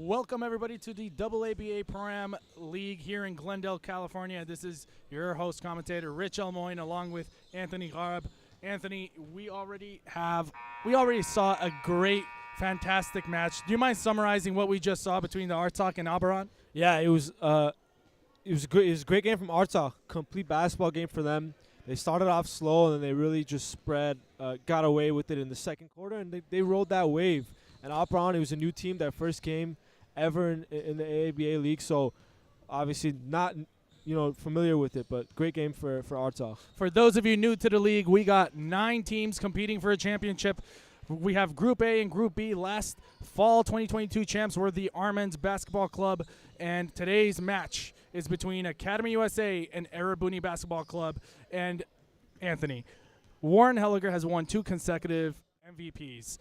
Welcome, everybody, to the AABA Param League here in Glendale, California. This is your host commentator, Rich Elmoyne, along with Anthony Garb. Anthony, we already saw a great, fantastic match. Do you mind summarizing what we just saw between the Artsakh and Oberon? Yeah, it was great. It was a great game from Artsakh. Complete basketball game for them. They started off slow, and then they really just got away with it in the second quarter, and they rode that wave. And Oberon, it was a new team, their first game ever in the AABA league, so obviously not familiar with it, but great game for Artsakh. For those of you new to the league, we got 9 teams competing for a championship. We have Group A and Group B. Last fall 2022 champs were the Armenian Basketball Club, and today's match is between Academy USA and Erebuni Basketball Club. And Anthony, Warren Helliger has won 2 consecutive MVPs.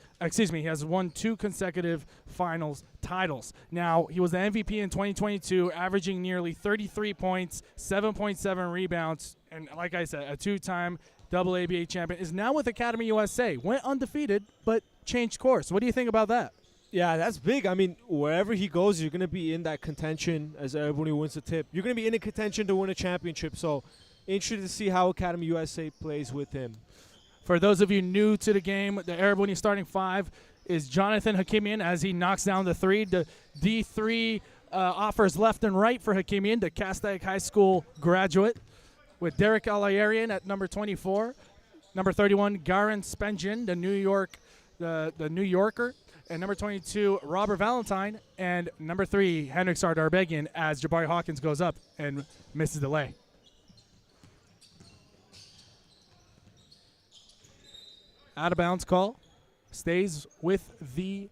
He has won 2 consecutive finals titles. Now, he was the MVP in 2022, averaging nearly 33 points, 7.7 rebounds, and like I said, a 2-time AABA champion. Is now with Academy USA. Went undefeated, but changed course. What do you think about that? Yeah, that's big. I mean, wherever he goes, you're going to be in that contention as everybody wins the tip. You're going to be in a contention to win a championship, so interested to see how Academy USA plays with him. For those of you new to the game, the Erebuni starting 5 is Jonathan Hakimian as he knocks down the 3. The D3 offers left and right for Hakimian, the Castaic High School graduate, with Derek Alayarian at number 24, number 31 Garin Spengen, the New Yorker, and number 22 Robert Valentine, and number 3 Henrik Sardarbegian as Jabari Hawkins goes up and misses the lay. Out of bounds call, stays with the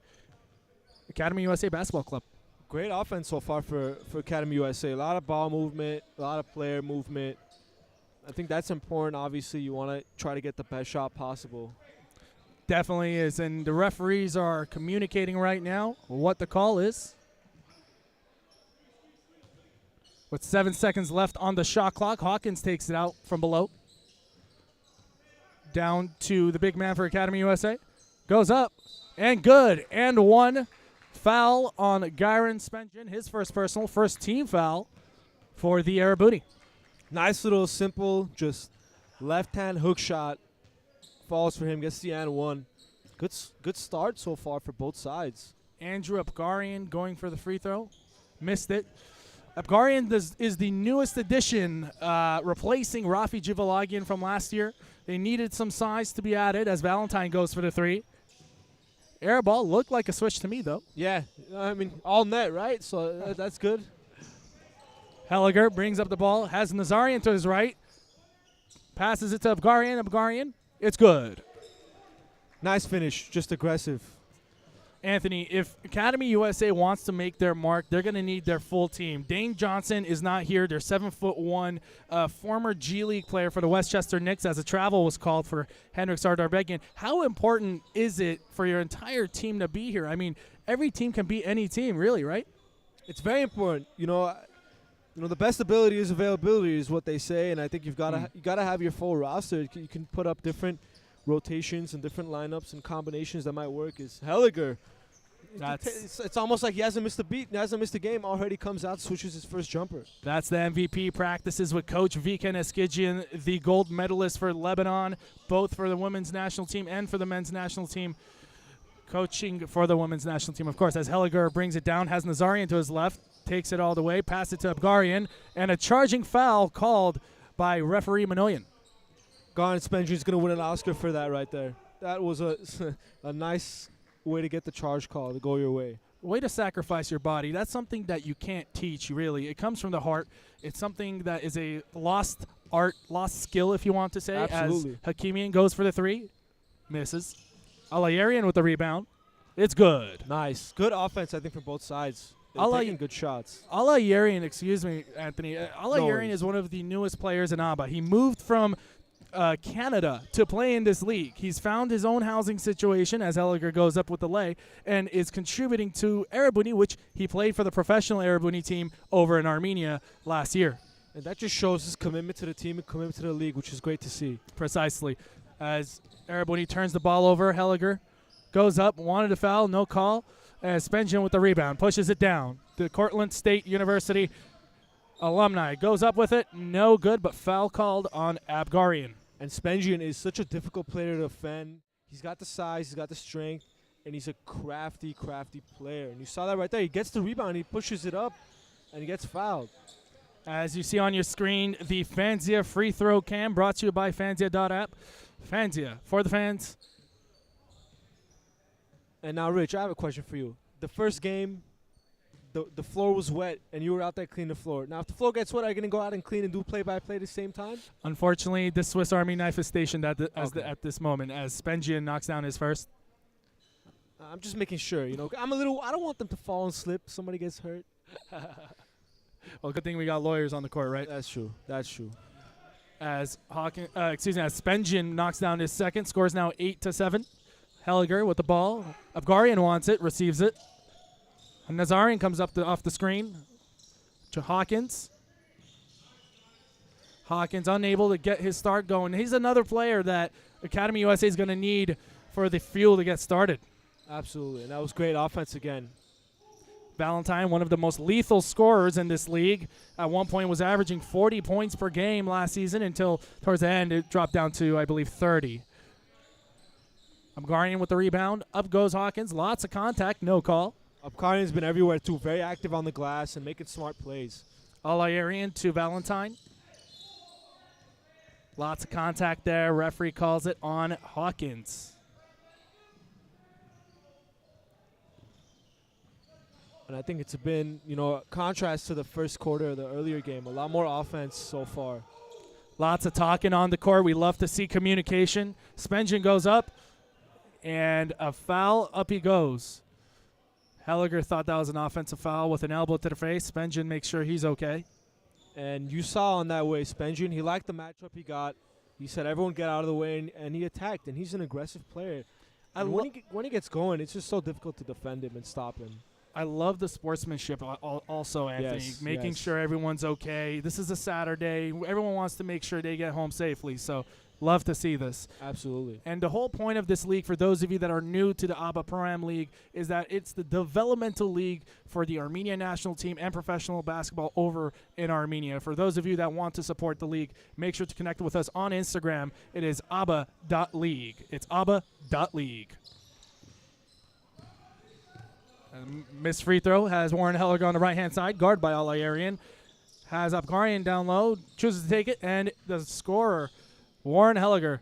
Academy USA Basketball Club. Great offense so far for Academy USA. A lot of ball movement, a lot of player movement. I think that's important. Obviously, you want to try to get the best shot possible. Definitely is, and the referees are communicating right now what the call is. With 7 seconds left on the shot clock, Hawkins takes it out from below. Down to the big man for Academy USA. Goes up, and good. And 1 foul on Garin Spengen, his first team foul for the Erebuni. Nice little simple, just left-hand hook shot. Falls for him, gets the and 1. Good start so far for both sides. Andrew Abgarian going for the free throw. Missed it. Abgarian is the newest addition, replacing Rafi Jivalagian from last year. They needed some size to be added as Valentine goes for the 3. Air ball looked like a switch to me, though. Yeah, I mean, all net, right? So that's good. Helliger brings up the ball, has Nazarian to his right. Passes it to Abgarian. Abgarian, it's good. Nice finish, just aggressive. Anthony, if Academy USA wants to make their mark, they're going to need their full team. Dane Johnson is not here. They're 7'1", former G League player for the Westchester Knicks, as a travel was called for Henrik Sardarbegian. How important is it for your entire team to be here? I mean, every team can beat any team, really, right? It's very important. You know, the best ability is availability, is what they say, and I think you've got to have your full roster. You can put up different rotations and different lineups and combinations that might work. Is Helliger. It's almost like he hasn't missed a beat, he hasn't missed a game, already comes out, switches his first jumper. That's the MVP practices with Coach Viken Eskijian, the gold medalist for Lebanon, both for the women's national team and for the men's national team. Coaching for the women's national team, of course, as Helliger brings it down, has Nazarian to his left, takes it all the way, pass it to Abgarian, and a charging foul called by referee Manoyan. Garin Spengen's going to win an Oscar for that right there. That was a nice way to get the charge call to go your way. Way to sacrifice your body. That's something that you can't teach, really. It comes from the heart. It's something that is a lost art, lost skill, if you want to say. Absolutely. As Hakimian goes for the 3, misses. Alayarian with the rebound. It's good. Nice. Good offense, I think, from both sides. They're taking good shots. Alayarian, excuse me, Anthony. Alayarian is one of the newest players in AABA. He moved from Canada to play in this league. He's found his own housing situation as Helliger goes up with the lay and is contributing to Erebuni, which he played for the professional Erebuni team over in Armenia last year. And that just shows his commitment to the team and commitment to the league, which is great to see. Precisely. As Erebuni turns the ball over, Helliger goes up, wanted a foul, no call. As Spengen with the rebound, pushes it down. The Cortland State University alumni goes up with it. No good, but foul called on Abgarian. And Spengen is such a difficult player to defend. He's got the size, he's got the strength, and he's a crafty player. And you saw that right there. He gets the rebound, he pushes it up, and he gets fouled. As you see on your screen, the Fanzia free throw cam brought to you by Fanzia.app. Fanzia, for the fans. And now, Rich, I have a question for you. The first game, the floor was wet, and you were out there cleaning the floor. Now, if the floor gets wet, are you going to go out and clean and do play-by-play at the same time? Unfortunately, the Swiss Army knife is stationed at this moment as Spengen knocks down his first. I'm just making sure, you know. I don't want them to fall and slip. Somebody gets hurt. Well, good thing we got lawyers on the court, right? That's true. As Spengen knocks down his second, scores now 8-7. Helliger with the ball. Abgarian wants it, receives it. And Nazarian comes up off the screen to Hawkins. Hawkins unable to get his start going. He's another player that Academy USA is going to need for the fuel to get started. Absolutely, and that was great offense again. Valentine, one of the most lethal scorers in this league, at one point was averaging 40 points per game last season until towards the end it dropped down to, I believe, 30. Abgarian with the rebound. Up goes Hawkins. Lots of contact, no call. Abgarian's been everywhere, too. Very active on the glass and making smart plays. Alayarian to Valentine. Lots of contact there. Referee calls it on Hawkins. And I think it's been, a contrast to the first quarter of the earlier game. A lot more offense so far. Lots of talking on the court. We love to see communication. Spengen goes up, and a foul. Up he goes. Helliger thought that was an offensive foul with an elbow to the face. Spengen makes sure he's okay. And you saw on that way, Spengen, he liked the matchup he got. He said, everyone get out of the way, and he attacked. And he's an aggressive player. And when he gets going, it's just so difficult to defend him and stop him. I love the sportsmanship also, Anthony. Yes, making sure everyone's okay. This is a Saturday. Everyone wants to make sure they get home safely. So love to see this. Absolutely. And the whole point of this league, for those of you that are new to the AABA Pro-Am League, is that it's the developmental league for the Armenian national team and professional basketball over in Armenia. For those of you that want to support the league, make sure to connect with us on Instagram. It is AABA.league. It's AABA.league. Missed free throw has Warren Helliger on the right-hand side, guarded by Alayarian. Has Abgarian down low, chooses to take it, and the scorer, Warren Helliger,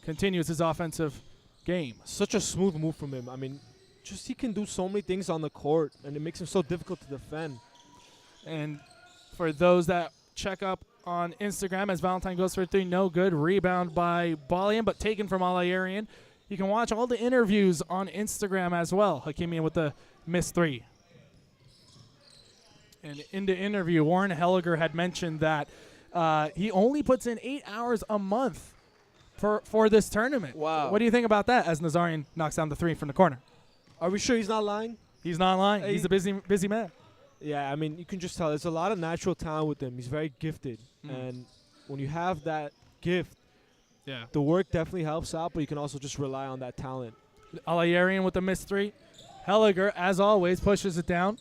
continues his offensive game. Such a smooth move from him. I mean, he can do so many things on the court, and it makes him so difficult to defend. And for those that check up on Instagram, as Valentine goes for 3, no good. Rebound by Balian, but taken from Alayarian. You can watch all the interviews on Instagram as well. Hakimian with the missed 3. And in the interview, Warren Helliger had mentioned that he only puts in 8 hours a month for this tournament. Wow. What do you think about that as Nazarian knocks down the 3 from the corner? Are we sure he's not lying? He's not lying. He's a busy man. Yeah, I mean, you can just tell. There's a lot of natural talent with him. He's very gifted. And when you have that gift, the work definitely helps out, but you can also just rely on that talent. Alayarian with the missed 3. Helliger, as always, pushes it down.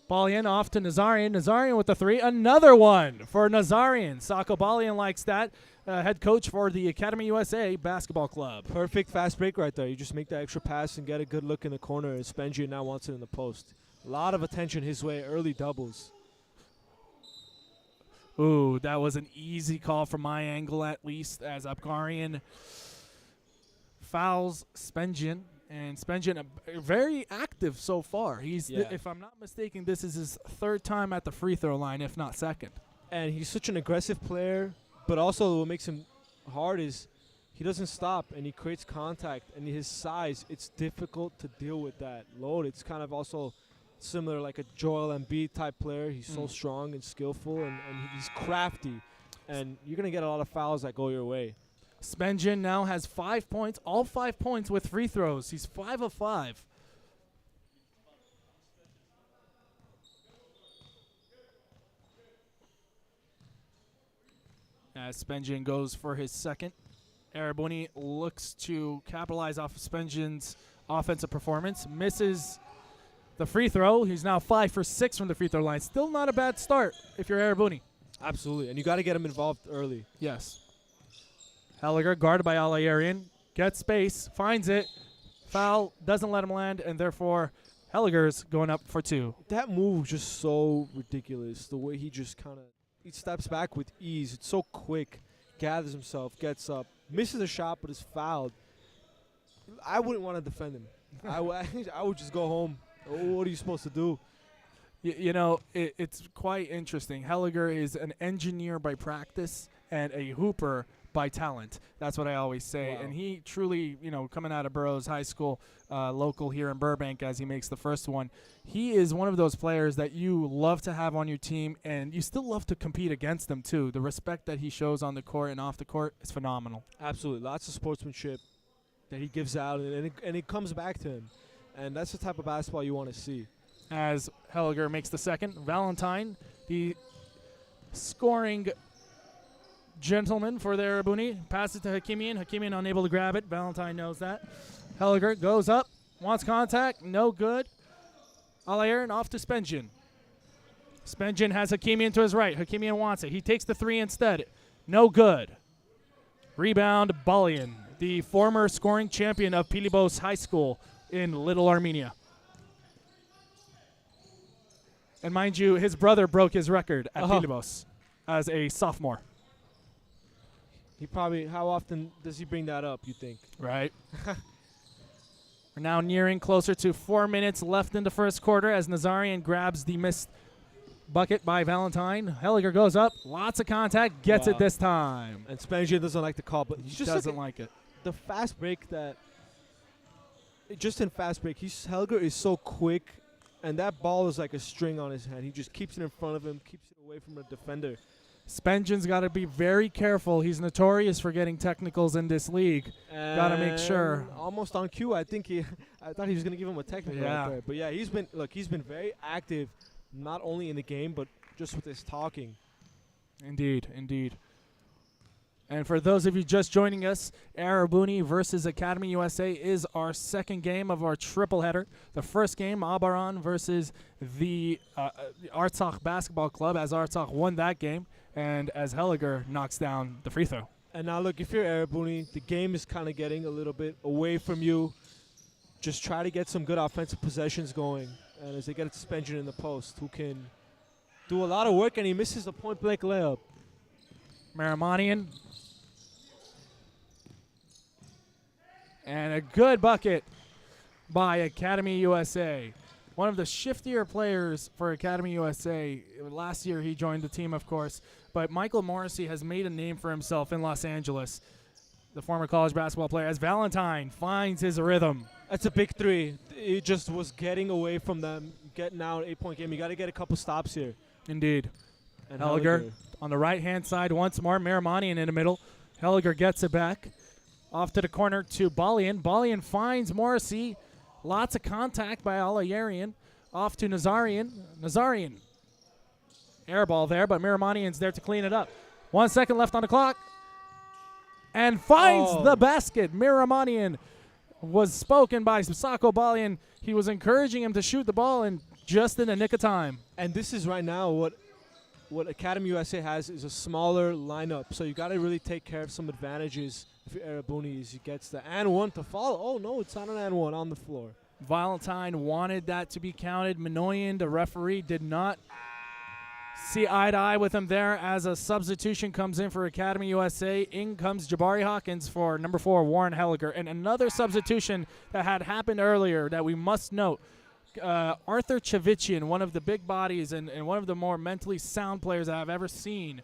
Balian off to Nazarian. Nazarian with the 3. Another one for Nazarian. Sako Balian likes that. Head coach for the Academy USA Basketball Club. Perfect fast break right there. You just make that extra pass and get a good look in the corner. And Spengen now wants it in the post. A lot of attention his way. Early doubles. Ooh, that was an easy call from my angle, at least, as Abgarian fouls Spengen. And Spengen very active so far. If I'm not mistaken, this is his 3rd time at the free throw line, if not 2nd. And he's such an aggressive player, but also what makes him hard is he doesn't stop and he creates contact. And his size, it's difficult to deal with that load. It's kind of also similar like a Joel Embiid type player. He's so strong and skillful, and he's crafty. And you're going to get a lot of fouls that go your way. Spengen now has 5 points, all 5 points with free throws. He's 5 of 5. As Spengen goes for his second, Erebuni looks to capitalize off of Spengen's offensive performance. Misses the free throw. He's now 5 for 6 from the free throw line. Still not a bad start if you're Erebuni. Absolutely, and you got to get him involved early. Yes. Helliger, guarded by Alayarian, gets space, finds it. Foul, doesn't let him land, and therefore Helliger's going up for 2. That move was just so ridiculous. The way he just he steps back with ease. It's so quick. Gathers himself, gets up, misses a shot, but is fouled. I wouldn't want to defend him. I would just go home. What are you supposed to do? You know, it's quite interesting. Helliger is an engineer by practice and a hooper by talent. That's what I always say. Wow. And he truly, coming out of Burroughs High School, local here in Burbank as he makes the first one, he is one of those players that you love to have on your team, and you still love to compete against them too. The respect that he shows on the court and off the court is phenomenal. Absolutely. Lots of sportsmanship that he gives out, and it comes back to him. And that's the type of basketball you want to see. As Helliger makes the second, Valentine, the scoring gentleman for the Erebuni, passes to Hakimian. Hakimian unable to grab it. Valentine knows that. Helliger goes up, wants contact, no good. Alayerin off to Spengian. Spengian has Hakimian to his right. Hakimian wants it. He takes the 3 instead. No good. Rebound, Balian, the former scoring champion of Pilibos High School in Little Armenia. And mind you, his brother broke his record at Pilibos as a sophomore. He probably, how often does he bring that up, you think? Right. We're now nearing closer to 4 minutes left in the first quarter as Nazarian grabs the missed bucket by Valentine. Helliger goes up, lots of contact, gets it this time. And Spengian doesn't like the call, but he just doesn't like it. The fast break just in fast break, Helliger is so quick, and that ball is like a string on his hand. He just keeps it in front of him, keeps it away from a defender. Spengian's got to be very careful. He's notorious for getting technicals in this league. Got to make sure. Almost on cue. I thought he was going to give him a technical right there. But yeah, he's been very active, not only in the game, but just with his talking. Indeed, indeed. And for those of you just joining us, Erebuni versus Academy USA is our second game of our triple header. The first game, Abaran versus the Artsakh Basketball Club, as Artsakh won that game, and as Helliger knocks down the free throw. And now look, if you're Erebuni, the game is kind of getting a little bit away from you. Just try to get some good offensive possessions going. And as they get it to Spengian in the post, who can do a lot of work, and he misses the point-blank layup. Marimanian. And a good bucket by Academy USA. One of the shiftier players for Academy USA. Last year he joined the team, of course. But Michael Morrissey has made a name for himself in Los Angeles. The former college basketball player, as Valentine finds his rhythm. That's a big 3. It just was getting away from them. Getting out an 8-point game. You got to get a couple stops here. Indeed. And Helliger on the right-hand side once more. Marimanian in the middle. Helliger gets it back. Off to the corner to Balian. Balian finds Morrissey. Lots of contact by Alayarian. Off to Nazarian. Nazarian. Air ball there, but Marimanian's there to clean it up. 1 second left on the clock. And finds the basket. Marimanian was spoken by Sako Balian. He was encouraging him to shoot the ball, and just in the nick of time. And this is right now what Academy USA has is a smaller lineup. So you got to really take care of some advantages. If you're Erebuni, he gets the and one to follow. Oh, no, it's not an and one on the floor. Valentine wanted that to be counted. Minoyan, the referee, did not see eye to eye with him there as a substitution comes in for Academy USA. In comes Jabari Hawkins for number 4, Warren Helliger. And another substitution that had happened earlier that we must note. Arthur Chavichian, one of the big bodies and one of the more mentally sound players that I've ever seen,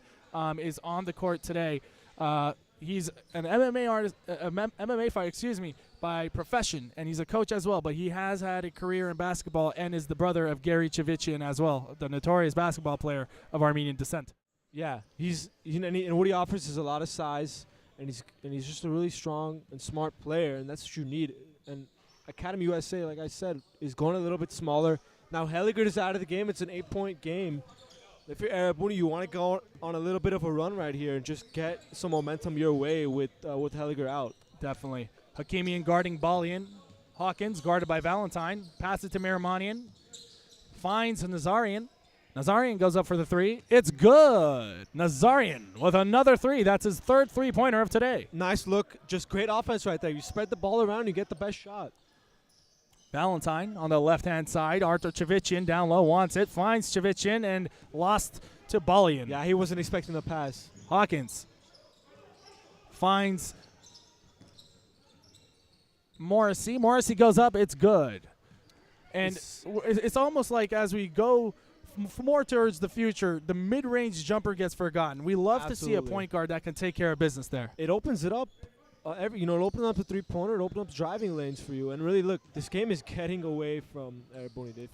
is on the court today. He's an MMA artist, MMA fighter, by profession, and he's a coach as well. But he has had a career in basketball and is the brother of Gary Chavichian as well, the notorious basketball player of Armenian descent. Yeah, and what he offers is a lot of size, and he's just a really strong and smart player, and that's what you need. And Academy USA, like I said, is going a little bit smaller. Now Helliger is out of the game. It's an 8-point game. If you're Erebuni, you want to go on a little bit of a run right here and just get some momentum your way with Helliger out. Definitely. Hakimian guarding Balian. Hawkins guarded by Valentine. Pass it to Marimanian. finds Nazarian. Nazarian goes up for the three. It's good. Nazarian with another three. That's his third three-pointer of today. Nice look. Just great offense right there. You spread the ball around, you get the best shot. Valentine on the left-hand side. Arthur Chavichin down low wants it. Finds Chavichin and lost to Balian. Yeah, he wasn't expecting the pass. Hawkins finds Morrissey. Morrissey goes up. It's good. And it's almost like as we go more towards the future, the mid-range jumper gets forgotten. We love to see a point guard that can take care of business there. It opens it up. It opens up the three-pointer. It opens up driving lanes for you. And really, look, this game is getting away from Erebuni.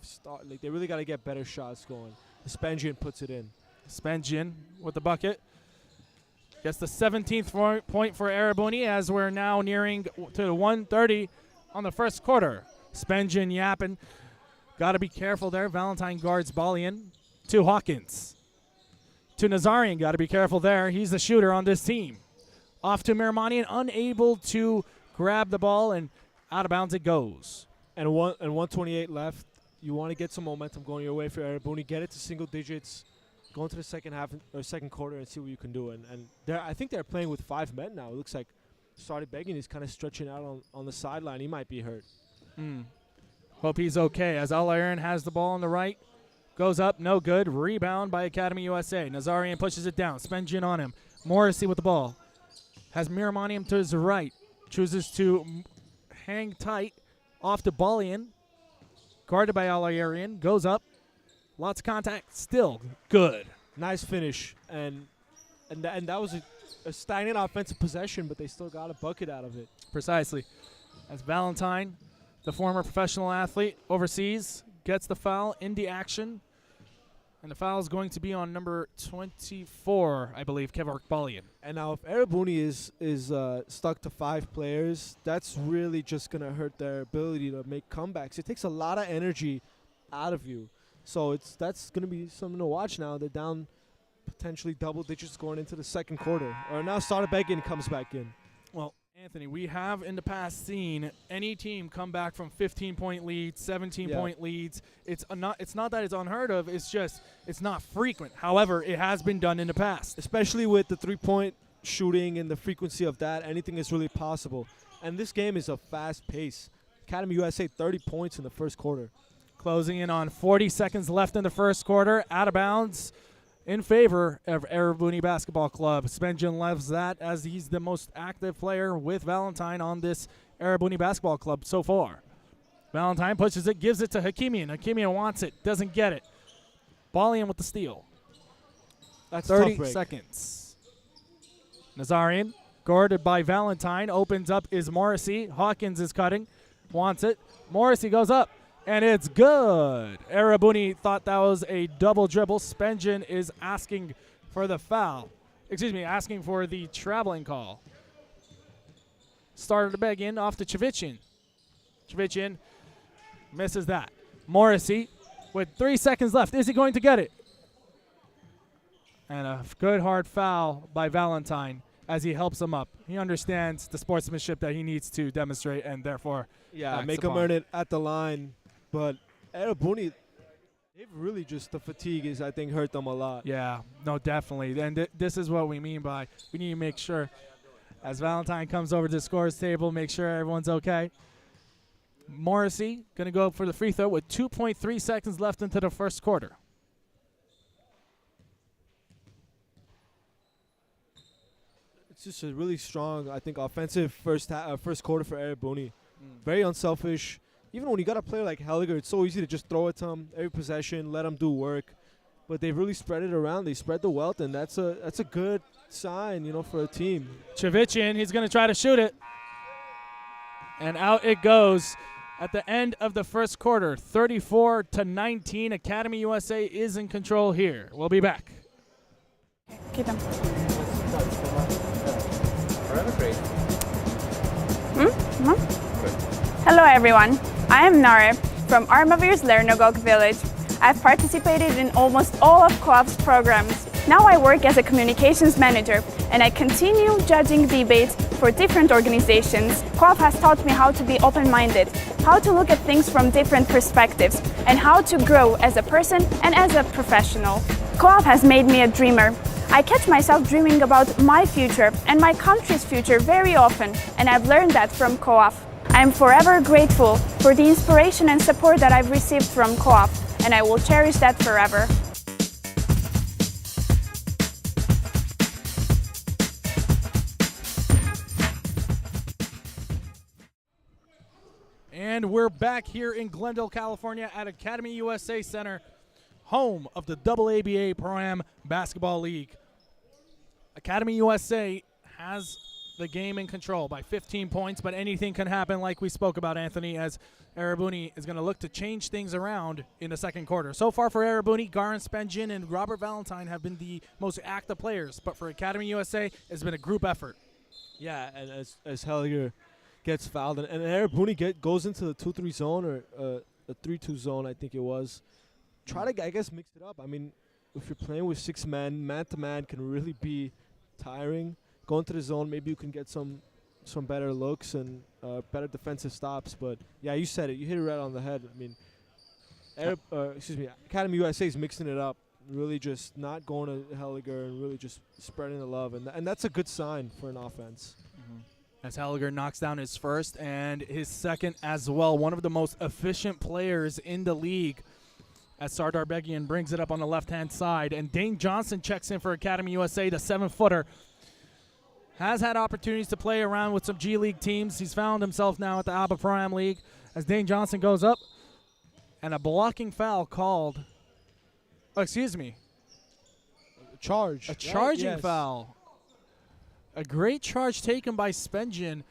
They really got to get better shots going. Spengian puts it in. Spengian with the bucket. Gets the 17th point for Erebuni as we're now nearing to 1:30 on the first quarter. Spengian yapping. Got to be careful there. Valentine guards Balian. To Hawkins. To Nazarian. Got to be careful there. He's the shooter on this team. Off to Miramanian, unable to grab the ball, and out of bounds it goes. And 1:28 left. You want to get some momentum going your way for Erebuni. Get it to single digits. Go into the second half or second quarter and see what you can do. And I think they're playing with 5 men now. It looks like Started Begging is kind of stretching out on the sideline. He might be hurt. Hope he's okay as Al-Aaron has the ball on the right. Goes up, no good. Rebound by Academy USA. Nazarian pushes it down. Spengian on him. Morrissey with the ball. Has Miramanian to his right. Chooses to hang tight. Off to Balian. Guarded by Al-Aaron. Goes up. Lots of contact. Still good. Nice finish. And that was a stagnant offensive possession, but they still got a bucket out of it. Precisely. As Valentine, the former professional athlete overseas, gets the foul in the action. And the foul is going to be on number 24, I believe, Kevin Balian. And now if Erebuni is stuck to 5 players, that's really just going to hurt their ability to make comebacks. It takes a lot of energy out of you. So that's going to be something to watch now. They're down potentially double digits going into the second quarter. Or now Started Begging comes back in. Well, Anthony, we have in the past seen any team come back from 15-point leads, 17-point leads. It's not that it's unheard of. It's just it's not frequent. However, it has been done in the past. Especially with the three-point shooting and the frequency of that, anything is really possible. And this game is a fast pace. Academy USA 30 points in the first quarter. Closing in on 40 seconds left in the first quarter. Out of bounds in favor of Erebuni Basketball Club. Spengian loves that as he's the most active player with Valentine on this Erebuni Basketball Club so far. Valentine pushes it, gives it to Hakimian. Hakimian wants it, doesn't get it. Balian with the steal. That's 30 seconds. Nazarian, guarded by Valentine, opens up is Morrissey. Hawkins is cutting, wants it. Morrissey goes up. And it's good. Erebuni thought that was a double dribble. Spengian is asking for the foul. Asking for the traveling call. Started to beg in off to Chavichin. Chavichin misses that. Morrissey with 3 seconds left. Is he going to get it? And a good hard foul by Valentine as he helps him up. He understands the sportsmanship that he needs to demonstrate and therefore make him earn it at the line. But Erebuni, they've really just, the fatigue is, I think, hurt them a lot. Yeah, no, definitely. And this is what we mean by we need to make sure, as Valentine comes over to the scores table, make sure everyone's okay. Morrissey going to go up for the free throw with 2.3 seconds left into the first quarter. It's just a really strong, I think, offensive first quarter for Erebuni. Very unselfish. Even when you got a player like Helliger, it's so easy to just throw it to him every possession, let him do work. But they've really spread it around. They spread the wealth, and that's a good sign, for a team. Chavichin, he's going to try to shoot it. And out it goes at the end of the first quarter. 34-19. Academy USA is in control here. We'll be back. Keep them. Hello everyone, I am Nare from Armavir's Lernogok village. I've participated in almost all of Co-op's programs Now I work as a communications manager and I continue judging debates for different organizations. Co-op has taught me how to be open-minded, how to look at things from different perspectives, and how to grow as a person and as a professional. Co-op has made me a dreamer. I catch myself dreaming about my future and my country's future very often, and I've learned that from Co-op. I am forever grateful for the inspiration and support that I've received from Co-op, and I will cherish that forever. And we're back here in Glendale, California at Academy USA Center, home of the AABA Pro-Am Basketball League. Academy USA has the game in control by 15 points, but anything can happen like we spoke about, Anthony, as Erebuni is going to look to change things around in the second quarter. So far for Erebuni, Garin Spenjin and Robert Valentine have been the most active players, but for Academy USA, it's been a group effort. Yeah, and as Helliger gets fouled, and Erebuni goes into the 2-3 zone or a 3-2 zone, I think it was. Try to, I guess, mix it up. I mean, if you're playing with 6 men, man-to-man can really be tiring. Go into the zone, maybe you can get some better looks and better defensive stops. But, yeah, you said it. You hit it right on the head. I mean, Academy USA is mixing it up, really just not going to Helliger and really just spreading the love. And that's a good sign for an offense. Mm-hmm. As Helliger knocks down his first and his second as well. One of the most efficient players in the league as Sardar Begian brings it up on the left-hand side. And Dane Johnson checks in for Academy USA, the 7-footer. Has had opportunities to play around with some G League teams. He's found himself now at the AABA Pro-Am League as Dane Johnson goes up. And a blocking foul called. Oh, excuse me. A charging foul. A great charge taken by Spenjin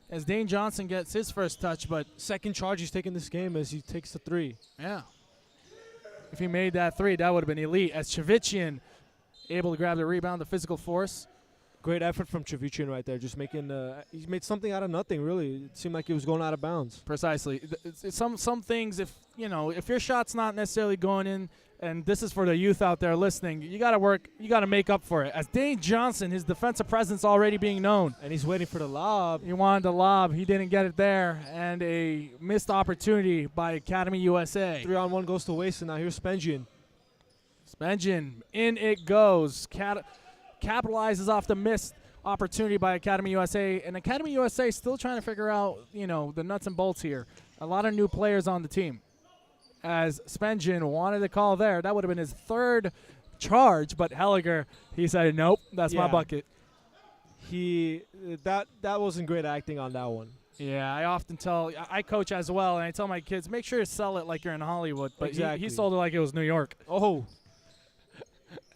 as Dane Johnson gets his first touch, but second charge he's taken this game as he takes the 3. Yeah. If he made that 3, that would have been elite. As Chavician able to grab the rebound, the physical force. Great effort from Chavician right there, just making he made something out of nothing, really. It seemed like he was going out of bounds. Precisely. Some things, if your shot's not necessarily going in, and this is for the youth out there listening, you got to work, you got to make up for it. As Dane Johnson, his defensive presence already being known. And he's waiting for the lob. He wanted the lob. He didn't get it there. And a missed opportunity by Academy USA. 3-on-1 goes to waste, and now here's Spenjin. Spenjin, in it goes. Capitalizes off the missed opportunity by Academy USA. And Academy USA still trying to figure out, the nuts and bolts here. A lot of new players on the team. As Spenjin wanted the call there. That would have been his 3rd charge, but Helliger, he said, nope, that's my bucket. That wasn't great acting on that one. Yeah, I coach as well, and I tell my kids, make sure to sell it like you're in Hollywood. But exactly. he sold it like it was New York. Oh.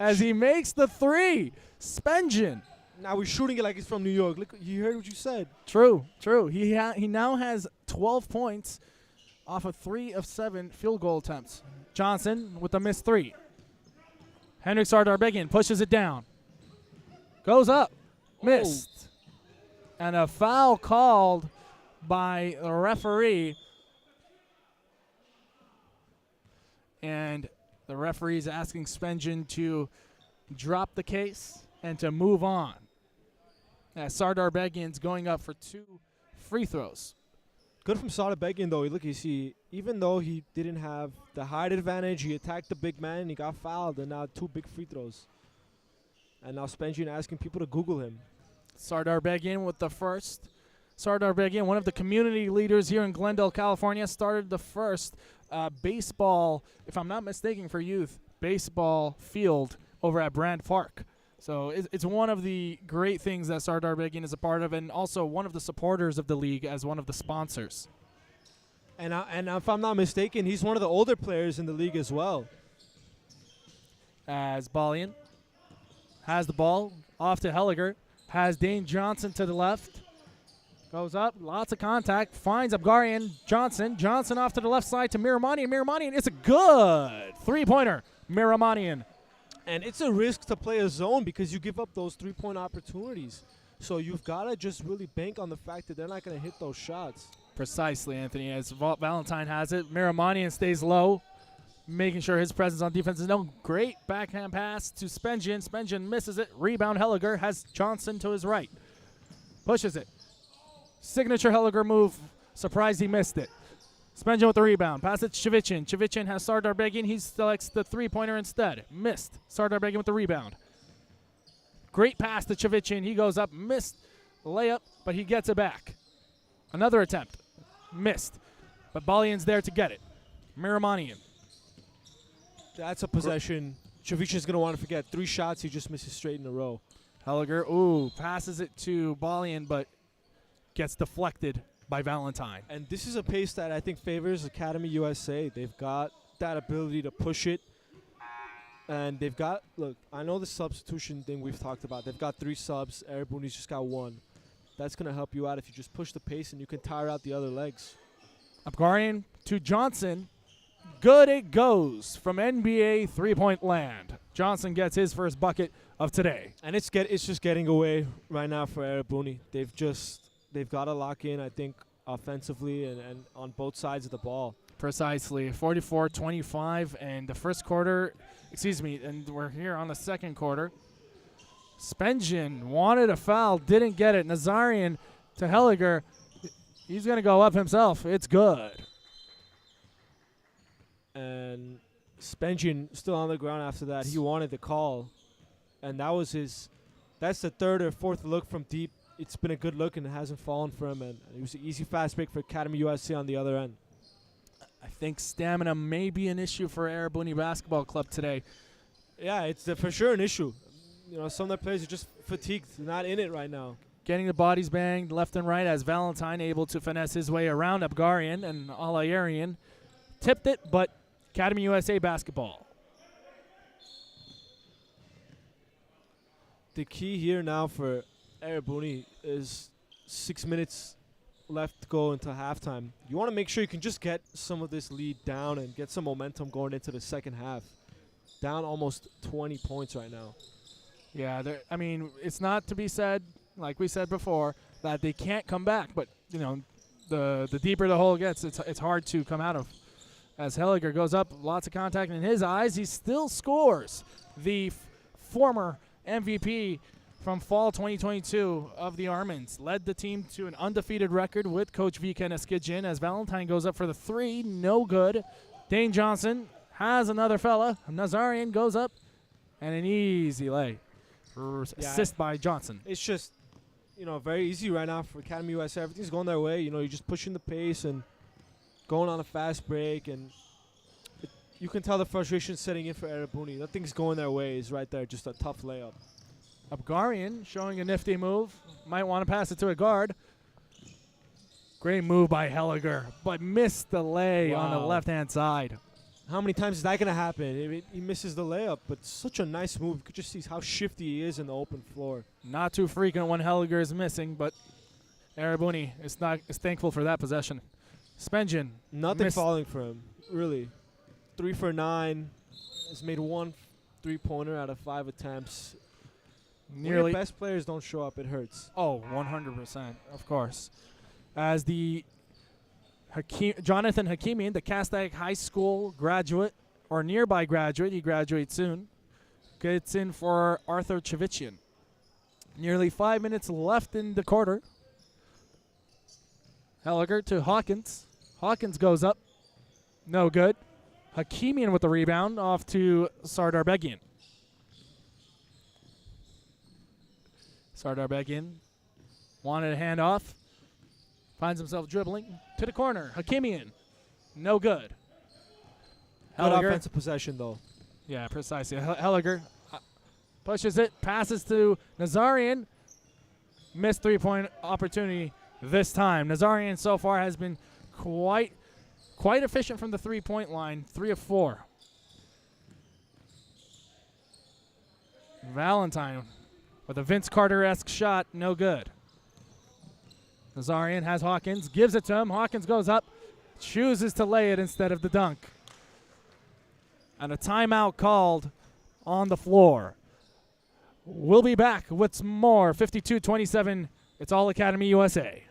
As he makes the 3, Spenjin. Now we're shooting it like it's from New York. Look, you heard what you said. True. He now has 12 points off of 3 of 7 field goal attempts. Johnson with the missed 3. Henrik Sardarbegian pushes it down. Goes up. Missed. And a foul called by the referee. And the referee is asking Spenjin to drop the case and to move on. As Sardarbegian's going up for 2 free throws. Good from Sardarbegian, though. Look, you see, even though he didn't have the height advantage, he attacked the big man and he got fouled, and now 2 big free throws. And now Spenjin asking people to Google him. Sardarbegian with the first. Sardarbegian, one of the community leaders here in Glendale, California, started the first baseball, if I'm not mistaken for youth, baseball field over at Brand Park. So it's one of the great things that Sardarbegian is a part of, and also one of the supporters of the league as one of the sponsors. And if I'm not mistaken, he's one of the older players in the league as well. As Balian has the ball off to Helliger, has Dane Johnson to the left. Goes up, lots of contact, finds Abgarian. Johnson off to the left side to Miramanian. It's a good 3-pointer. Miramanian. And it's a risk to play a zone because you give up those 3-point opportunities. So you've got to just really bank on the fact that they're not going to hit those shots. Precisely, Anthony. As Valentine has it, Miramanian stays low. making sure his presence on defense is known. Great backhand pass to Spengen. Spengen misses it. Rebound, Helliger has Johnson to his right. Pushes it. Signature Helliger move. Surprised he missed it. Spengen with the rebound. Pass it to Chavichin. Chavichin has Sardar Begin. He selects the three-pointer instead. Missed. Sardar Begin with the rebound. Great pass to Chavichin. He goes up. Missed the layup, but he gets it back. Another attempt. Missed. But Balian's there to get it. Miramanian. That's a possession Chavichin's going to want to forget. 3 shots, he just misses straight in a row. Helliger, passes it to Balian, but gets deflected by Valentine. And this is a pace that I think favors Academy USA. They've got that ability to push it. And they've got, look, I know the substitution thing we've talked about. They've got 3 subs. Erebuni's just got 1. That's going to help you out if you just push the pace and you can tire out the other legs. Abgarian to Johnson. Good it goes from NBA three-point land. Johnson gets his first bucket of today. And it's just getting away right now for Erebuni. They've got to lock in, I think, offensively and on both sides of the ball. Precisely. 44-25 and the first quarter, and we're here on the second quarter. Spengen wanted a foul, didn't get it. Nazarian to Helliger. He's going to go up himself. It's good. And Spengen still on the ground after that. He wanted the call. And that's the 3rd or 4th look from deep. It's been a good look and it hasn't fallen for him. And it was an easy fast break for Academy USA on the other end. I think stamina may be an issue for Erebuni Basketball Club today. Yeah, it's for sure an issue. Some of their players are just fatigued. They're not in it right now. Getting the bodies banged left and right as Valentine able to finesse his way around Abgarian and Alayarian. Tipped it, but Academy USA basketball. The key here now for Erebuni is 6 minutes left to go into halftime. You want to make sure you can just get some of this lead down and get some momentum going into the second half. Down almost 20 points right now. Yeah, it's not to be said, like we said before, that they can't come back. But, the deeper the hole gets, it's hard to come out of. As Helliger goes up, lots of contact in his eyes. He still scores. The former MVP from fall 2022 of the Armans led the team to an undefeated record with Coach Viken Eskidjin as Valentine goes up for the 3. No good. Dane Johnson has another fella. Nazarian goes up and an easy lay. Assist by Johnson. It's just, very easy right now for Academy USA. Everything's going their way. You're just pushing the pace and going on a fast break. And you can tell the frustration setting in for Erebuni. Nothing's going their way. Is right there. Just a tough layup. Abgarian showing a nifty move. Might want to pass it to a guard. Great move by Helliger, but missed the lay on the left-hand side. How many times is that going to happen? He misses the layup, but such a nice move. You could just see how shifty he is in the open floor. Not too frequent when Helliger is missing, but Erebuni is thankful for that possession. Spengen. Nothing falling for him, really. 3 for 9. Has made 1 3-pointer out of 5 attempts. Nearly. When your best players don't show up, it hurts. Oh, 100%, of course. As the Jonathan Hakimian, the Castaic High School graduate, or nearby graduate, he graduates soon, gets in for Arthur Chavichin. Nearly 5 minutes left in the quarter. Helliger to Hawkins. Hawkins goes up. No good. Hakimian with the rebound off to Sardar Begin. Sardar Begin wanted a handoff. Finds himself dribbling to the corner. Hakimian. No good. Good offensive possession, though. Yeah, precisely. Helliger pushes it, passes to Nazarian. Missed 3-point opportunity this time. Nazarian so far has been quite efficient from the 3-point line. 3 of 4. Valentine with a Vince Carter-esque shot. No good. Nazarian has Hawkins, gives it to him. Hawkins goes up, chooses to lay it instead of the dunk. And a timeout called on the floor. We'll be back with more 52-27. It's all Academy USA.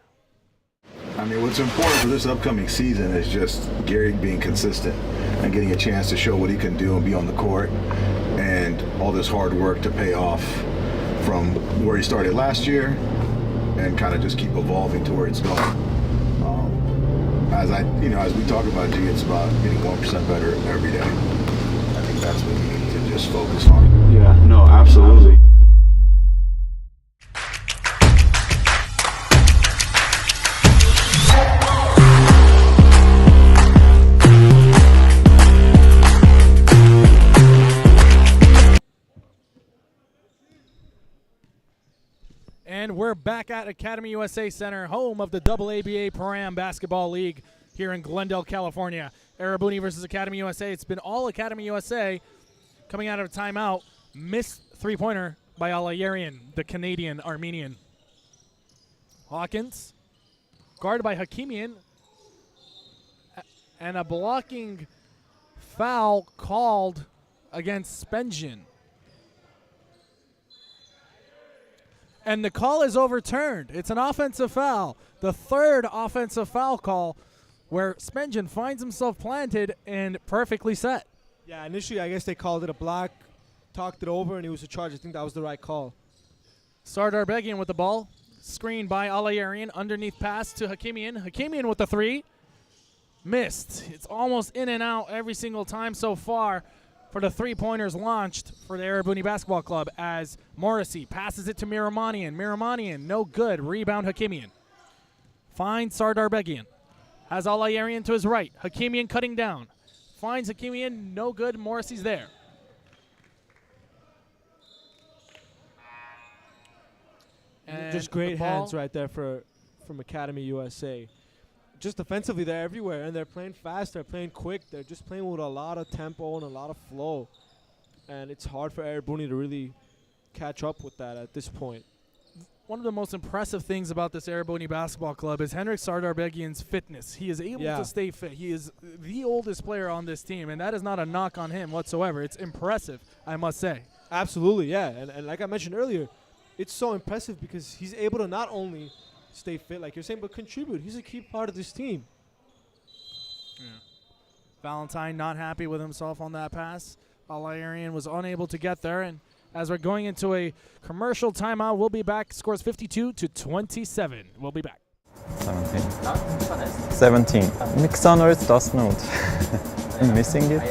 What's important for this upcoming season is just Gary being consistent. and getting a chance to show what he can do and be on the court, and all this hard work to pay off from where he started last year and kind of just keep evolving to where it's going. As we talk about, G, it's about getting 1% better every day. I think that's what we need to just focus on. Yeah, no, absolutely. And we're back at Academy USA Center, home of the AABA Pro-Am Basketball League here in Glendale, California. Erebuni versus Academy USA. It's been all Academy USA. Coming out of a timeout, missed three-pointer by Alayarian, the Canadian Armenian. Hawkins, guarded by Hakimian, and a blocking foul called against Spengen. And the call is overturned. It's an offensive foul. The third offensive foul call where Spengen finds himself planted and perfectly set. Yeah, initially I guess they called it a block, talked it over, and it was a charge. I think that was the right call. Sardar Begian with the ball. Screened by Alayarian. Underneath pass to Hakimian. Hakimian with the three. Missed. It's almost in and out every single time so far for the three-pointers launched for the Erebuni Basketball Club as Morrissey passes it to Miramanian. Miramanian, no good. Rebound Hakimian. Finds Sardar Begian. Has Alayarian to his right. Hakimian cutting down. Finds Hakimian, no good. Morrissey's there. And just great hands right there from Academy USA. Just defensively, they're everywhere, and they're playing fast, they're playing quick, they're just playing with a lot of tempo and a lot of flow. And it's hard for Erebuni to really catch up with that at this point. One of the most impressive things about this Erebuni Basketball Club is Henrik Sardar Begian's fitness. He is able to stay fit. He is the oldest player on this team, and that is not a knock on him whatsoever. It's impressive, I must say. Absolutely, yeah. And like I mentioned earlier, it's so impressive because he's able to not only stay fit, like you're saying, but contribute. He's a key part of this team. Yeah. Valentine not happy with himself on that pass. Alayarian was unable to get there, and as we're going into a commercial timeout, we'll be back. Scores 52-27. We'll be back. 17. Mixonors does not. I'm missing it.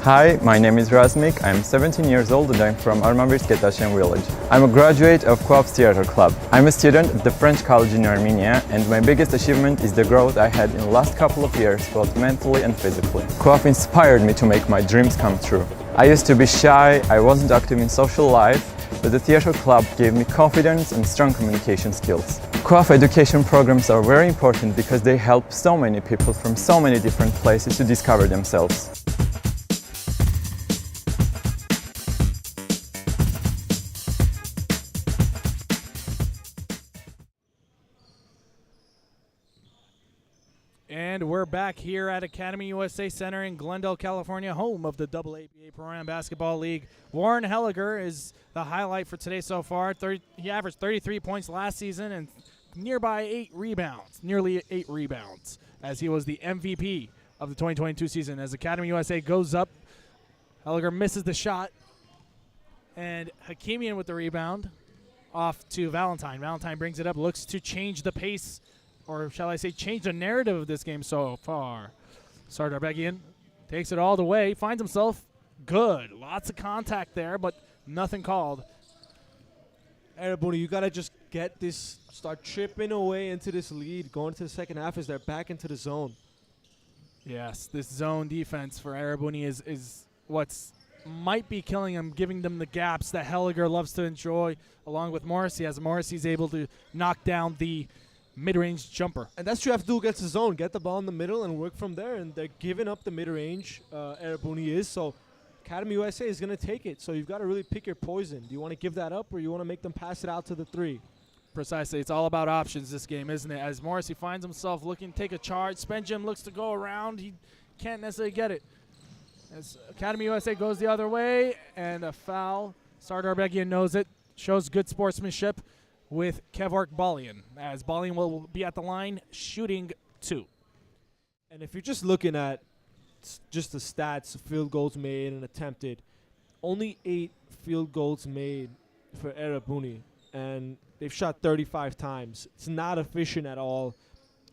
Hi, my name is Razmik. I'm 17 years old and I'm from Armenian village. I'm a graduate of Co-op's Theater Club. I'm a student at the French College in Armenia, and my biggest achievement is the growth I had in the last couple of years, both mentally and physically. Co-op inspired me to make my dreams come true. I used to be shy, I wasn't active in social life, but the Theater Club gave me confidence and strong communication skills. Co-op education programs are very important because they help so many people from so many different places to discover themselves. And we're back here at Academy USA Center in Glendale, California, home of the AABA Pro-Am Basketball League. Warren Helliger is the highlight for today so far. He averaged 33 points last season and nearly 8 rebounds, as he was the MVP of the 2022 season. As Academy USA goes up, Helliger misses the shot, and Hakimian with the rebound off to Valentine. Valentine brings it up, looks to change the pace, or shall I say change the narrative of this game so far. Sardar Begian takes it all the way, finds himself good. Lots of contact there, but nothing called. Erebuni, you got to just get this, start chipping away into this lead, going to the second half as they're back into the zone. Yes, this zone defense for Erebuni is what's might be killing them, giving them the gaps that Helliger loves to enjoy, along with Morrissey, as Morrissey's able to knock down the mid-range jumper. And that's what you have to do against the zone. Get the ball in the middle and work from there. And they're giving up the mid-range, Erebuni is. So Academy USA is going to take it. So you've got to really pick your poison. Do you want to give that up, or you want to make them pass it out to the three? Precisely. It's all about options this game, isn't it? As Morrissey finds himself looking to take a charge. Spengen looks to go around. He can't necessarily get it. As Academy USA goes the other way, and a foul. Sardar Begian knows it. Shows good sportsmanship with Kevork Balian, as Balian will be at the line shooting 2. And if you're just looking at just the stats, field goals made and attempted. Only 8 field goals made for Erebuni, and they've shot 35 times. It's not efficient at all.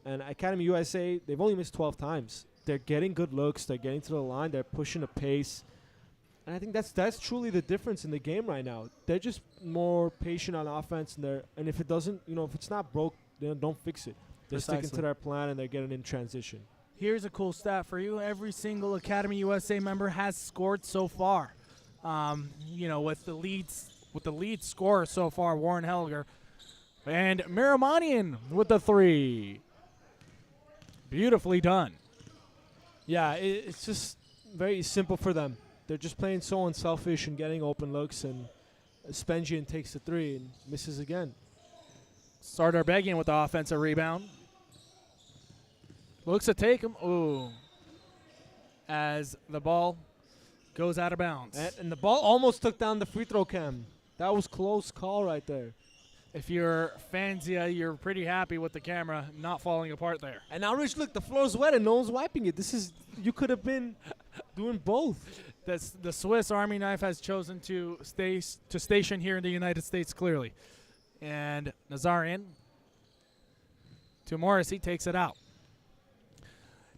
And Academy USA, they've only missed 12 times. They're getting good looks. They're getting to the line. They're pushing the pace. And I think that's truly the difference in the game right now. They're just more patient on offense, and if it doesn't, if it's not broke, then don't fix it. They're sticking to their plan, and they're getting in transition. Here's a cool stat for you. Every single Academy USA member has scored so far. With the lead scorer so far, Warren Helliger. And Armenian with the 3. Beautifully done. Yeah, it's just very simple for them. They're just playing so unselfish and getting open looks, and Spengian takes the 3 and misses again. Sardarbegian with the offensive rebound. Looks to take him. Ooh. As the ball goes out of bounds. And the ball almost took down the free throw cam. That was close call right there. If you're Fanzia, you're pretty happy with the camera not falling apart there. And now, Rich, look, the floor's wet and no one's wiping it. You could have been doing both. The Swiss Army knife has chosen to station here in the United States, clearly. And Nazarian to Morris, he takes it out.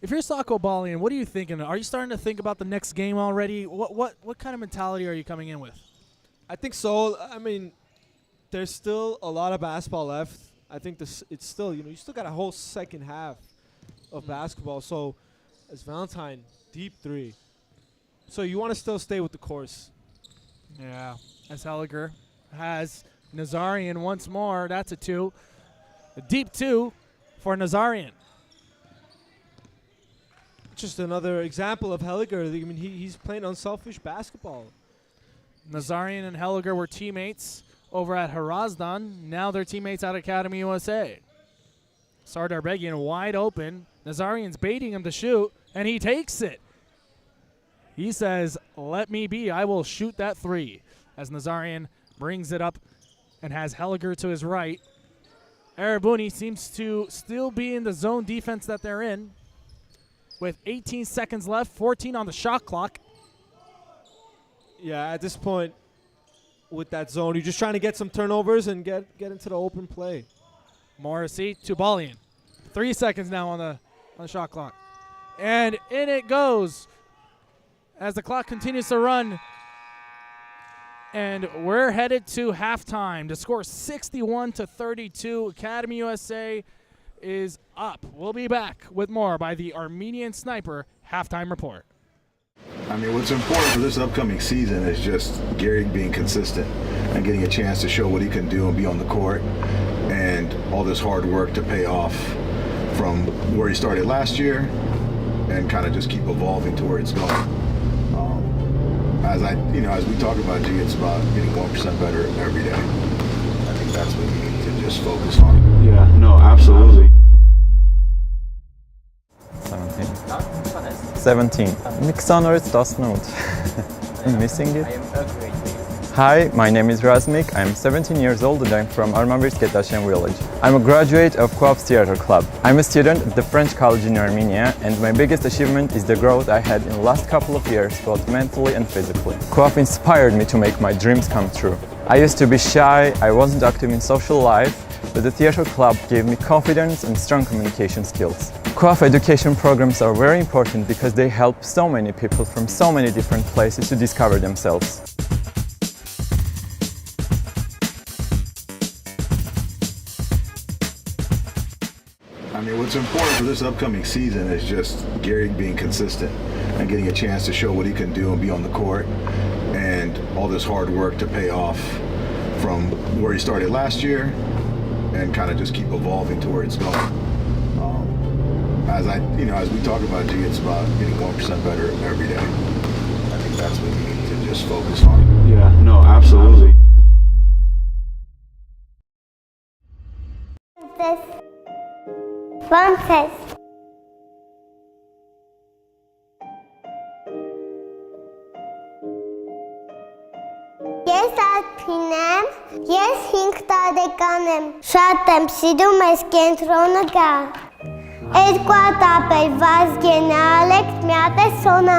If you're Sako Balian, what are you thinking? Are you starting to think about the next game already? What kind of mentality are you coming in with? I think so. I mean, there's still a lot of basketball left. I think it's still, you still got a whole second half of basketball. So, as Valentine, deep 3. So you want to still stay with the course. Yeah. As Helliger has Nazarian once more. That's a 2. A deep 2 for Nazarian. Just another example of Helliger. I mean, he's playing unselfish basketball. Nazarian and Helliger were teammates over at Harazdan. Now they're teammates at Academy USA. Sardarbegian wide open. Nazarian's baiting him to shoot, and he takes it. He says, let me be. I will shoot that 3. As Nazarian brings it up and has Helliger to his right. Erebuni seems to still be in the zone defense that they're in. With 18 seconds left, 14 on the shot clock. Yeah, at this point, with that zone, you're just trying to get some turnovers and get into the open play. Morrissey to Balian. 3 seconds now on the shot clock. And in it goes as the clock continues to run. And we're headed to halftime. The score 61-32. Academy USA is up. We'll be back with more by the Armenian Sniper halftime report. I mean, what's important for this upcoming season is just Gary being consistent and getting a chance to show what he can do and be on the court, and all this hard work to pay off from where he started last year and kind of just keep evolving to where it's going. As we talk about, G, it's about getting 1% better every day. I think that's what you need to just focus on. Yeah, no, absolutely. 17. Mix honors does not. I'm missing it. Hi, my name is Razmik. I'm 17 years old and I'm from Armenian village. I'm a graduate of Co-op's Theater Club. I'm a student at the French College in Armenia, and my biggest achievement is the growth I had in the last couple of years, both mentally and physically. Co-op inspired me to make my dreams come true. I used to be shy, I wasn't active in social life, but the Theater Club gave me confidence and strong communication skills. Co-op education programs are very important because they help so many people from so many different places to discover themselves. I mean, what's important for this upcoming season is just Gary being consistent and getting a chance to show what he can do and be on the court, and all this hard work to pay off from where he started last year and kind of just keep evolving to where it's going. As we talk about, G, it's about getting 1% better every day. I think that's what you need to just focus on. Yeah, no, absolutely. One test. Ես Աթին եմ, ես 5 տարեկան եմ, շատ եմ սիրում այս կենտրոնը գա։ Երկու տապերված գենալ եք մի հատ է սոնա։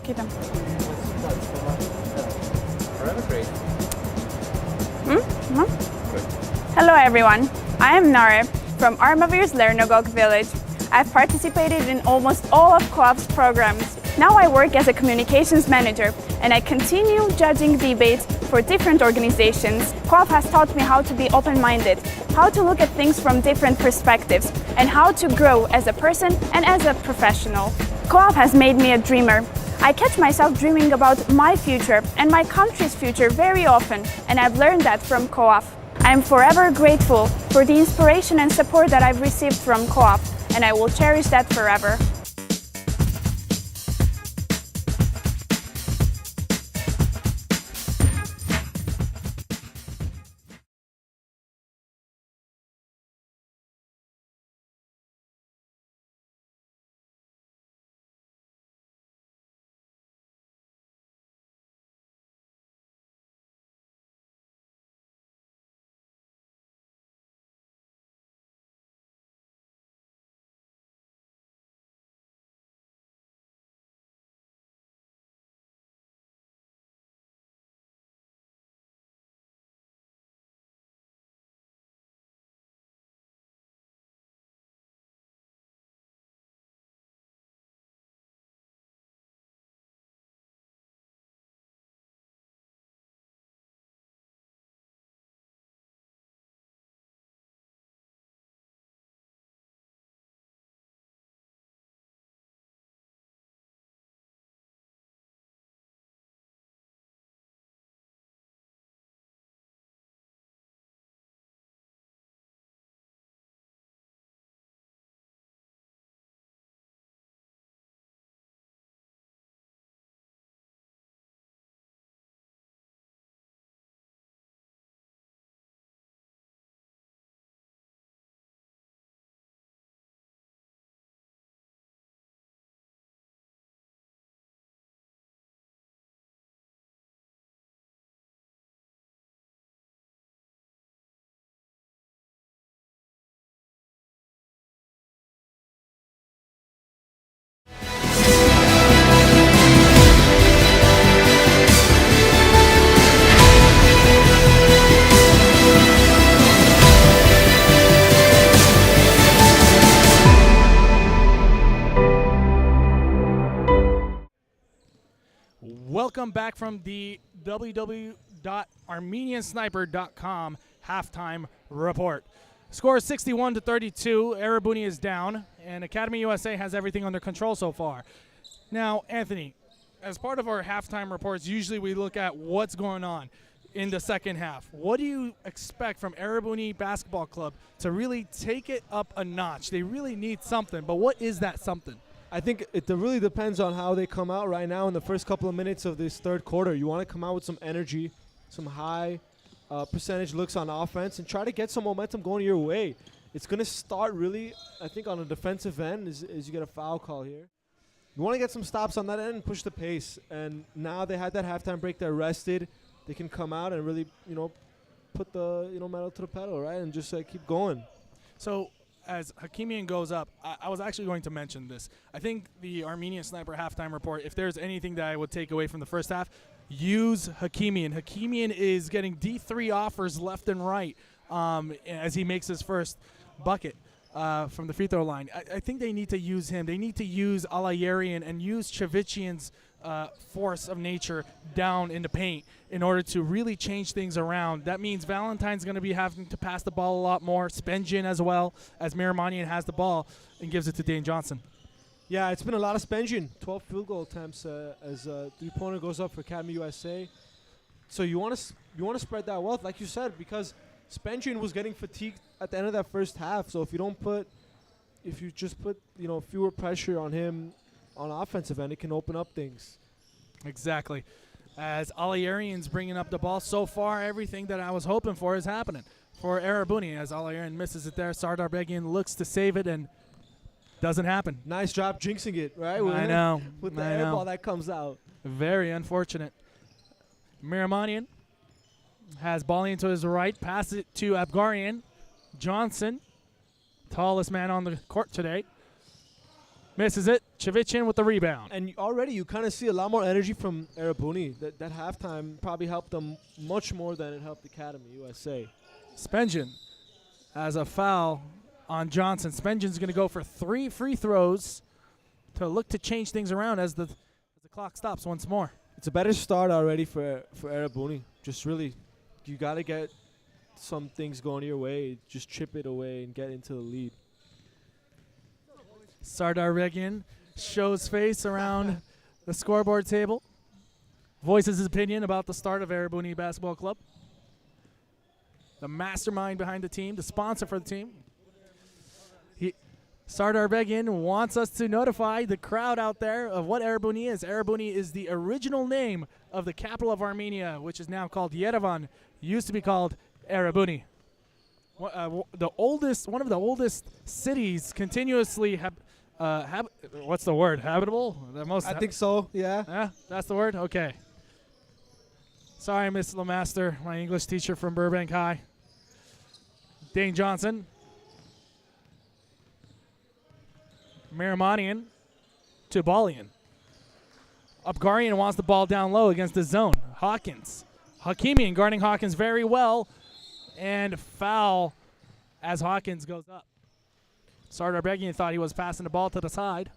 Keep them. Hello everyone, I am Nare from Armavir's Lernogok village. I've participated in almost all of Co-op's programs. Now I work as a communications manager and I continue judging debates for different organizations. Co-op has taught me how to be open-minded, how to look at things from different perspectives, and how to grow as a person and as a professional. Co-op has made me a dreamer. I catch myself dreaming about my future and my country's future very often, and I've learned that from Co-op. I am forever grateful for the inspiration and support that I've received from Co-op, and I will cherish that forever. Welcome back from the www.armeniansniper.com halftime report. Score is 61-32. Erebuni is down, and Academy USA has everything under control so far. Now, Anthony, as part of our halftime reports, usually we look at what's going on in the second half. What do you expect from Erebuni Basketball Club to really take it up a notch? They really need something, but what is that something? I think it really depends on how they come out right now in the first couple of minutes of this third quarter. You want to come out with some energy, some high percentage looks on offense, and try to get some momentum going your way. It's going to start really, I think, on the defensive end as you get a foul call here. You want to get some stops on that end and push the pace. And now they had that halftime break. They're rested. They can come out and really, put the, metal to the pedal, right, and just keep going. So as Hakimian goes up, I was actually going to mention this. I think the Armenian Sniper halftime report, if there's anything that I would take away from the first half, use Hakimian. Hakimian is getting D3 offers left and right as he makes his first bucket from the free throw line. I think they need to use him. They need to use Alayerian and use Chavician's force of nature down in the paint in order to really change things around. That means Valentine's going to be having to pass the ball a lot more, Spengian as well, as Miramanian has the ball and gives it to Dane Johnson. Yeah, it's been a lot of Spengian. 12 field goal attempts as three-pointer goes up for Academy USA. So you want to spread that wealth, like you said, because Spengian was getting fatigued at the end of that first half. So if you don't put if you just put fewer pressure on him on offensive end, it can open up things. Exactly. As Aliarian's bringing up the ball, so far everything that I was hoping for is happening for Erebuni. As Aliarian misses it there, Sardar Begian looks to save it and doesn't happen. Nice job jinxing it, right? I know. With the air ball that comes out. Very unfortunate. Miramanian has ball into his right, passes it to Abgarian. Johnson, tallest man on the court today, misses it. Chavichin with the rebound. And already you kind of see a lot more energy from Erebuni. That halftime probably helped them much more than it helped Academy USA. Spengen has a foul on Johnson. Spengen's going to go for 3 free throws to look to change things around as the clock stops once more. It's a better start already for Erebuni. Just really, you got to get some things going your way. Just chip it away and get into the lead. Sardar Begian shows face around the scoreboard table, voices his opinion about the start of Erebuni Basketball Club. The mastermind behind the team, the sponsor for the team. Sardar Begian wants us to notify the crowd out there of what Erebuni is. Erebuni is the original name of the capital of Armenia, which is now called Yerevan. Used to be called Erebuni. One of the oldest cities continuously what's the word? Habitable? I think so, yeah. Yeah, that's the word? Okay. Sorry, Miss Lemaster, my English teacher from Burbank High. Dane Johnson. Miramanian to Balian. Abgarian wants the ball down low against the zone. Hawkins. Hakimian guarding Hawkins very well. And foul as Hawkins goes up. Sardar Begian thought he was passing the ball to the side.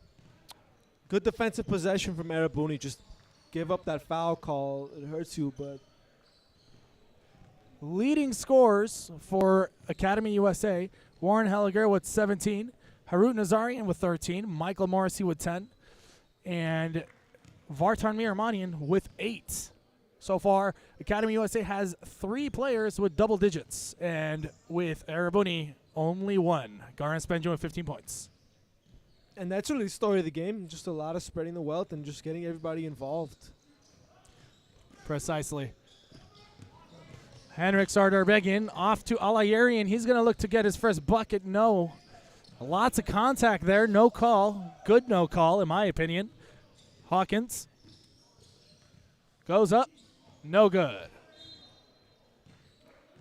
Good defensive possession from Erebuni. Just give up that foul call. It hurts you, but... Leading scorers for Academy USA. Warren Helliger with 17. Harut Nazarian with 13. Michael Morrissey with 10. And Vartan Miramanian with 8. So far, Academy USA has 3 players with double digits. And with Erebuni, only 1. Garan Spengen with 15 points. And that's really the story of the game. Just a lot of spreading the wealth and just getting everybody involved. Precisely. Henrik Sardar Begian off to Alayarian. He's going to look to get his first bucket. No. Lots of contact there. No call. Good no call, in my opinion. Hawkins goes up. No good.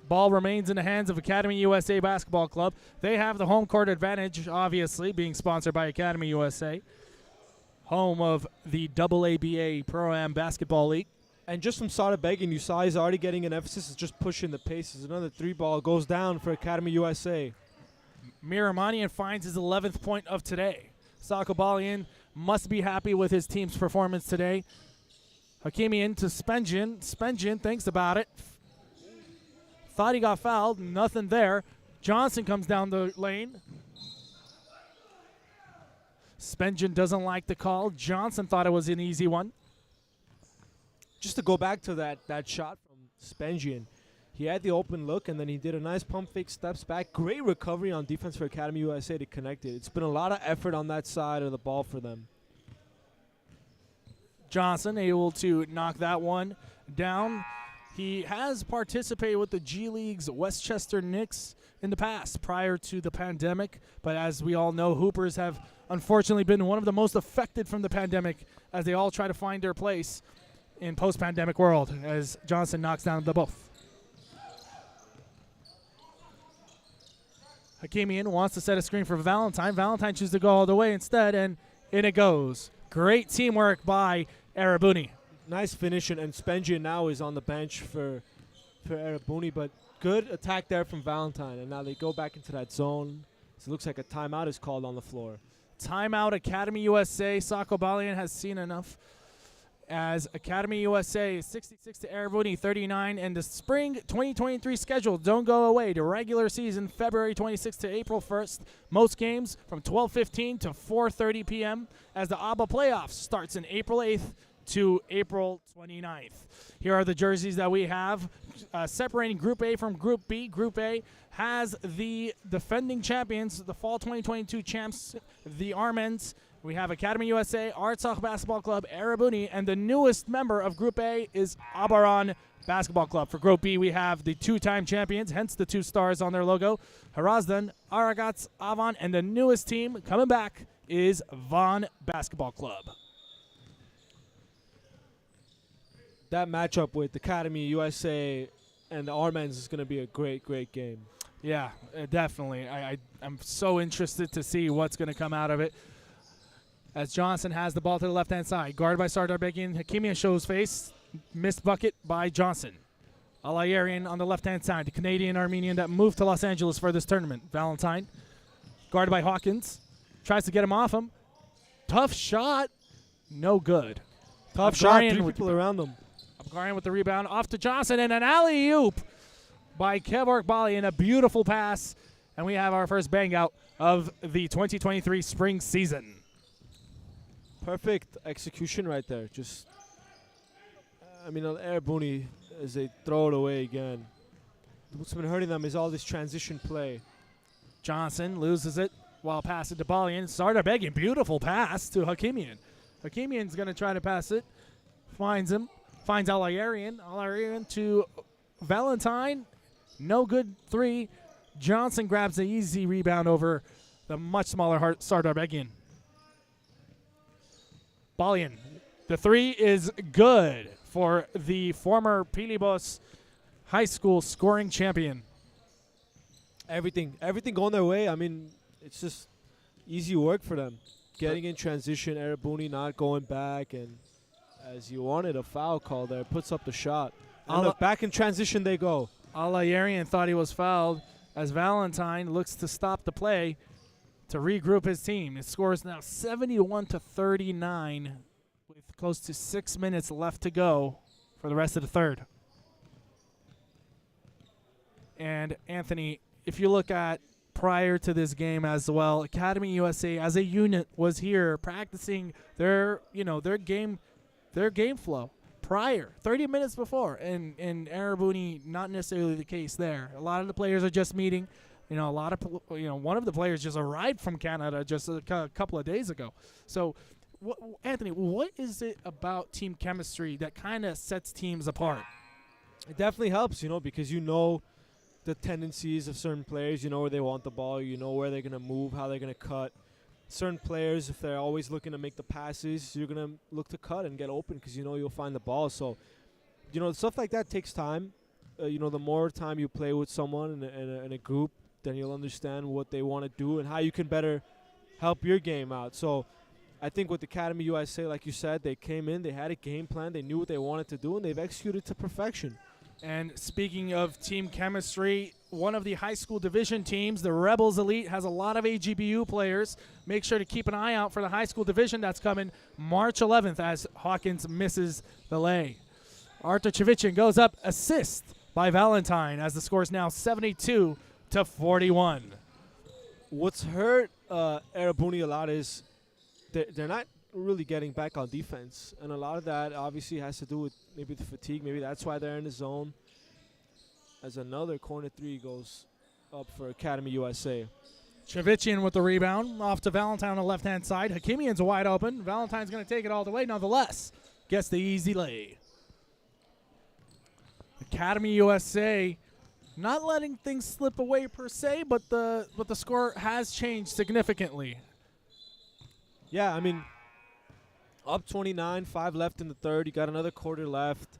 Ball remains in the hands of Academy USA Basketball Club. They have the home court advantage, obviously, being sponsored by Academy USA, home of the AABA Pro-Am Basketball League. And just from Sardar Begian, you saw he's already getting an emphasis. It's just pushing the paces. Another 3-ball goes down for Academy USA. Miramanian finds his 11th point of today. Sako Balian must be happy with his team's performance today. Hakimian to Spengen. Spengen thinks about it. Thought he got fouled. Nothing there. Johnson comes down the lane. Spengen doesn't like the call. Johnson thought it was an easy one. Just to go back to that shot from Spengen, he had the open look, and then he did a nice pump fake, steps back. Great recovery on defense for Academy USA to connect it. It's been a lot of effort on that side of the ball for them. Johnson able to knock that one down. He has participated with the G League's Westchester Knicks in the past prior to the pandemic. But as we all know, Hoopers have unfortunately been one of the most affected from the pandemic as they all try to find their place in post-pandemic world as Johnson knocks down the both. Hakimian wants to set a screen for Valentine. Valentine chooses to go all the way instead, and in it goes. Great teamwork by Erebuni. Nice finish, and Spengen now is on the bench for Erebuni, but good attack there from Valentine, and now they go back into that zone. So it looks like a timeout is called on the floor. Timeout, Academy USA. Sako Balian has seen enough as Academy USA is 66 to Erebuni 39, and the spring 2023 schedule don't go away. The regular season, February 26th to April 1st. Most games from 12:15 to 4:30 p.m. as the AABA playoffs starts in April 8th to April 29th. Here are the jerseys that we have separating Group A from Group B. Group A has the defending champions, the fall 2022 champs, the Armenians. We have Academy USA, Artsakh Basketball Club, Erebuni, and the newest member of Group A is AABA Basketball Club. For Group B, we have the two-time champions, hence the 2 stars on their logo, Harazdan, Aragats, Avan, and the newest team coming back is Van Basketball Club. That matchup with Academy USA and the Armenians is going to be a great, great game. Yeah, definitely. I'm so interested to see what's going to come out of it. As Johnson has the ball to the left-hand side. Guarded by Sardar Begian. Hakimian shows face. Missed bucket by Johnson. Alayarian on the left-hand side. The Canadian Armenian that moved to Los Angeles for this tournament. Valentine. Guarded by Hawkins. Tries to get him off him. Tough shot. No good. Tough shot. 3 people around him. Abgarian with the rebound. Off to Johnson and an alley-oop by Kevork Bali in a beautiful pass. And we have our first bang out of the 2023 spring season. Perfect execution right there. Just, I mean, Erebuni, as they throw it away again. What's been hurting them is all this transition play. Johnson loses it while passing to Balian. Sardar Begian, beautiful pass to Hakimian. Hakimian's going to try to pass it. Finds him. Finds Alayarian. Alayarian to Valentine. No good 3. Johnson grabs the easy rebound over the much smaller Sardar Begian. Balian. The 3 is good for the former Pilibos High School scoring champion. Everything going their way. I mean, it's just easy work for them. Getting in transition, Erebuni not going back, and as you wanted, a foul call there. Puts up the shot. And look, back in transition they go. Alayarian thought he was fouled as Valentine looks to stop the play to regroup his team. His score is now 71-39 with close to 6 minutes left to go for the rest of the third. And Anthony, if you look at prior to this game as well, Academy USA as a unit was here practicing their game flow prior, 30 minutes before, and Erebuni not necessarily the case there. A lot of the players are just meeting. One of the players just arrived from Canada just a couple of days ago. So, Anthony, what is it about team chemistry that kind of sets teams apart? It definitely helps, because you know the tendencies of certain players. You know where they want the ball. You know where they're going to move, how they're going to cut. Certain players, if they're always looking to make the passes, you're going to look to cut and get open because you know you'll find the ball. So, stuff like that takes time. The more time you play with someone in a group, then you'll understand what they want to do and how you can better help your game out. So I think with Academy USA, like you said, they came in, they had a game plan, they knew what they wanted to do, and they've executed to perfection. And speaking of team chemistry, one of the high school division teams, the Rebels Elite, has a lot of AGBU players. Make sure to keep an eye out for the high school division that's coming March 11th as Hawkins misses the lay. Artur Chavichin goes up, assist by Valentine as the score is now 72-41. What's hurt Erebuni a lot is they're not really getting back on defense, and a lot of that obviously has to do with maybe the fatigue. Maybe that's why they're in the zone. As another corner 3 goes up for Academy USA. Chavichin with the rebound off to Valentine on the left-hand side. Hakimian's wide open. Valentine's going to take it all the way. Nonetheless, gets the easy lay. Academy USA not letting things slip away per se, but the score has changed significantly. Yeah, I mean, up 29, 5 left in the third. You got another quarter left.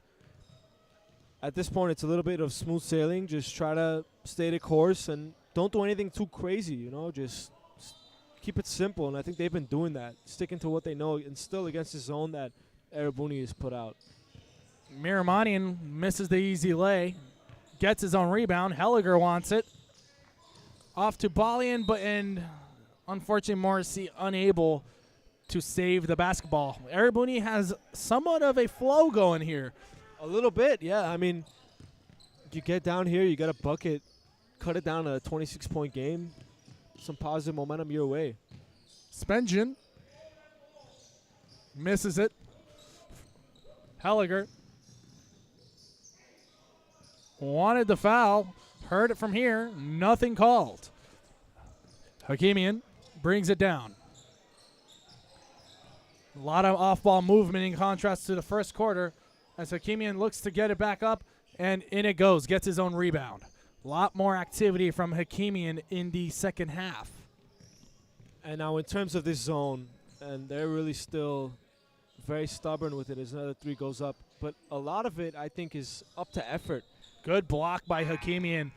At this point, it's a little bit of smooth sailing. Just try to stay the course and don't do anything too crazy, Just keep it simple, and I think they've been doing that, sticking to what they know, and still against the zone that Erebuni has put out. Miramanian misses the easy lay, gets his own rebound. Helliger wants it. Off to Balian, and unfortunately Morrissey unable to save the basketball. Erebuni has somewhat of a flow going here. A little bit, yeah. I mean, you get down here, you got a bucket, cut it down to a 26-point game. Some positive momentum your way. Spengen misses it. Helliger wanted the foul, heard it from here, nothing called. Hakimian brings it down. A lot of off-ball movement in contrast to the first quarter as Hakimian looks to get it back up, and in it goes, gets his own rebound. A lot more activity from Hakimian in the second half. And now in terms of this zone, and they're really still very stubborn with it as another three goes up. But a lot of it, I think, is up to effort. Good block by Hakimian,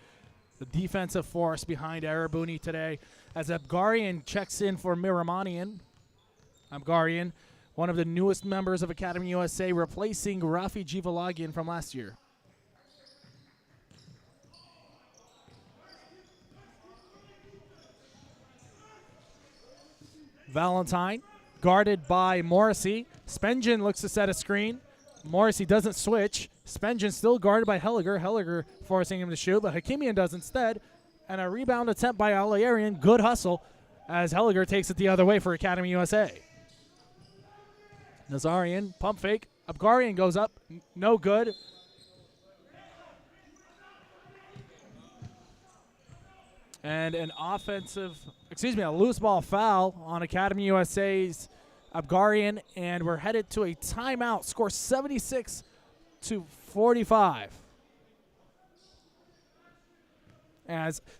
the defensive force behind Erebuni today. As Abgarian checks in for Miramanian. Abgarian, one of the newest members of Academy USA, replacing Rafi Jivalagian from last year. Valentine, guarded by Morrissey. Spengen looks to set a screen. Morrissey doesn't switch. Spengen still guarded by Helliger. Helliger forcing him to shoot, but Hakimian does instead. And a rebound attempt by Alayarian. Good hustle as Helliger takes it the other way for Academy USA. Nazarian, pump fake. Abgarian goes up. No good. And a loose ball foul on Academy USA's Abgarian, and we're headed to a timeout. Score 76-45.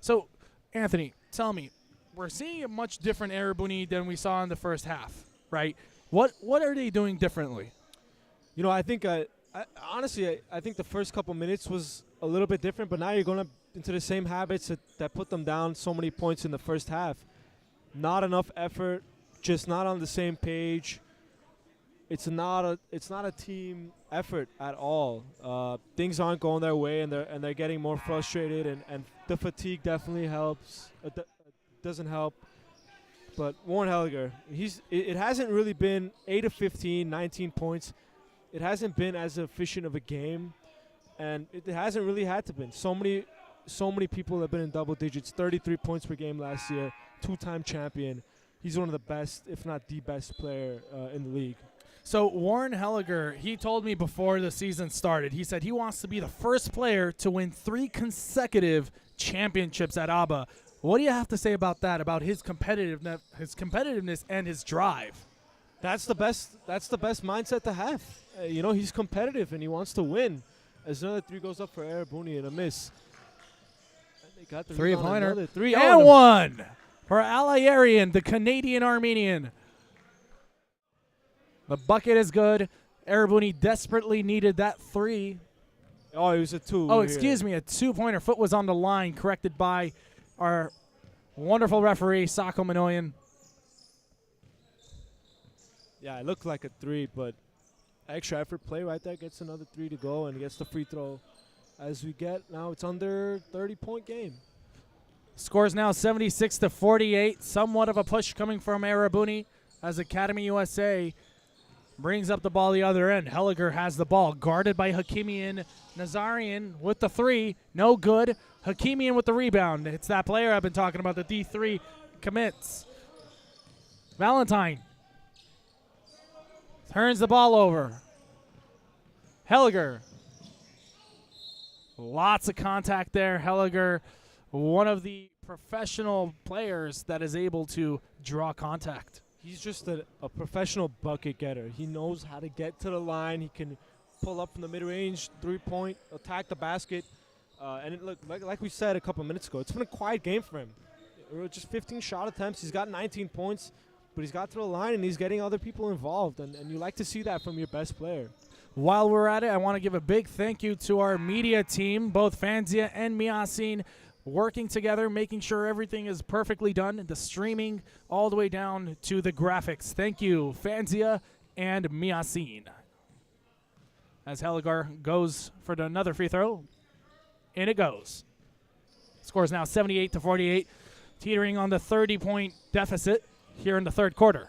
So, Anthony, tell me, we're seeing a much different Erebuni than we saw in the first half, right? What are they doing differently? You know, I think honestly, I think the first couple minutes was a little bit different, but now you're going into the same habits that put them down so many points in the first half. Not enough effort, just not on the same page. It's not a team effort at all. Things aren't going their way, and they're getting more frustrated, and the fatigue definitely helps. Doesn't help. But Warren Helliger, it hasn't really been 8 of 15, 19 points. It hasn't been as efficient of a game, and it hasn't really had to been. So many people have been in double digits. 33 points per game last year. 2-time champion. He's one of the best, if not the best player in the league. So Warren Helliger, he told me before the season started, he said he wants to be the first player to win 3 consecutive championships at AABA. What do you have to say about that, about his competitiveness and his drive? That's the best mindset to have. He's competitive and he wants to win. As another 3 goes up for Erebuni and a miss. And they got the 3-pointer. 3 and 1 for Alayarian, the Canadian Armenian. The bucket is good. Erebuni desperately needed that 3. Oh, it was a 2. Oh, excuse me, a 2-pointer. Foot was on the line, corrected by our wonderful referee, Sako Minoyan. Yeah, it looked like a 3, but extra effort play right there gets another 3 to go and gets the free throw. As we get now, it's under 30-point game. Scores now 76-48. Somewhat of a push coming from Erebuni as Academy USA brings up the ball the other end. Helliger has the ball, guarded by Hakimian. Nazarian with the 3, no good. Hakimian with the rebound. It's that player I've been talking about, the D3 commits. Valentine turns the ball over. Helliger. Lots of contact there. Helliger, one of the professional players that is able to draw contact. He's just a professional bucket getter. He knows how to get to the line. He can pull up from the mid-range, 3-point, attack the basket. And it looked like we said a couple minutes ago, it's been a quiet game for him. Just 15 shot attempts. He's got 19 points, but he's got to the line and he's getting other people involved. And you like to see that from your best player. While we're at it, I want to give a big thank you to our media team, both Fanzia and Miasin, working together, making sure everything is perfectly done, the streaming all the way down to the graphics. Thank you, Fanzia and Miasin. As Helliger goes for another free throw, and it goes. Scores now 78-48, teetering on the 30-point deficit here in the third quarter.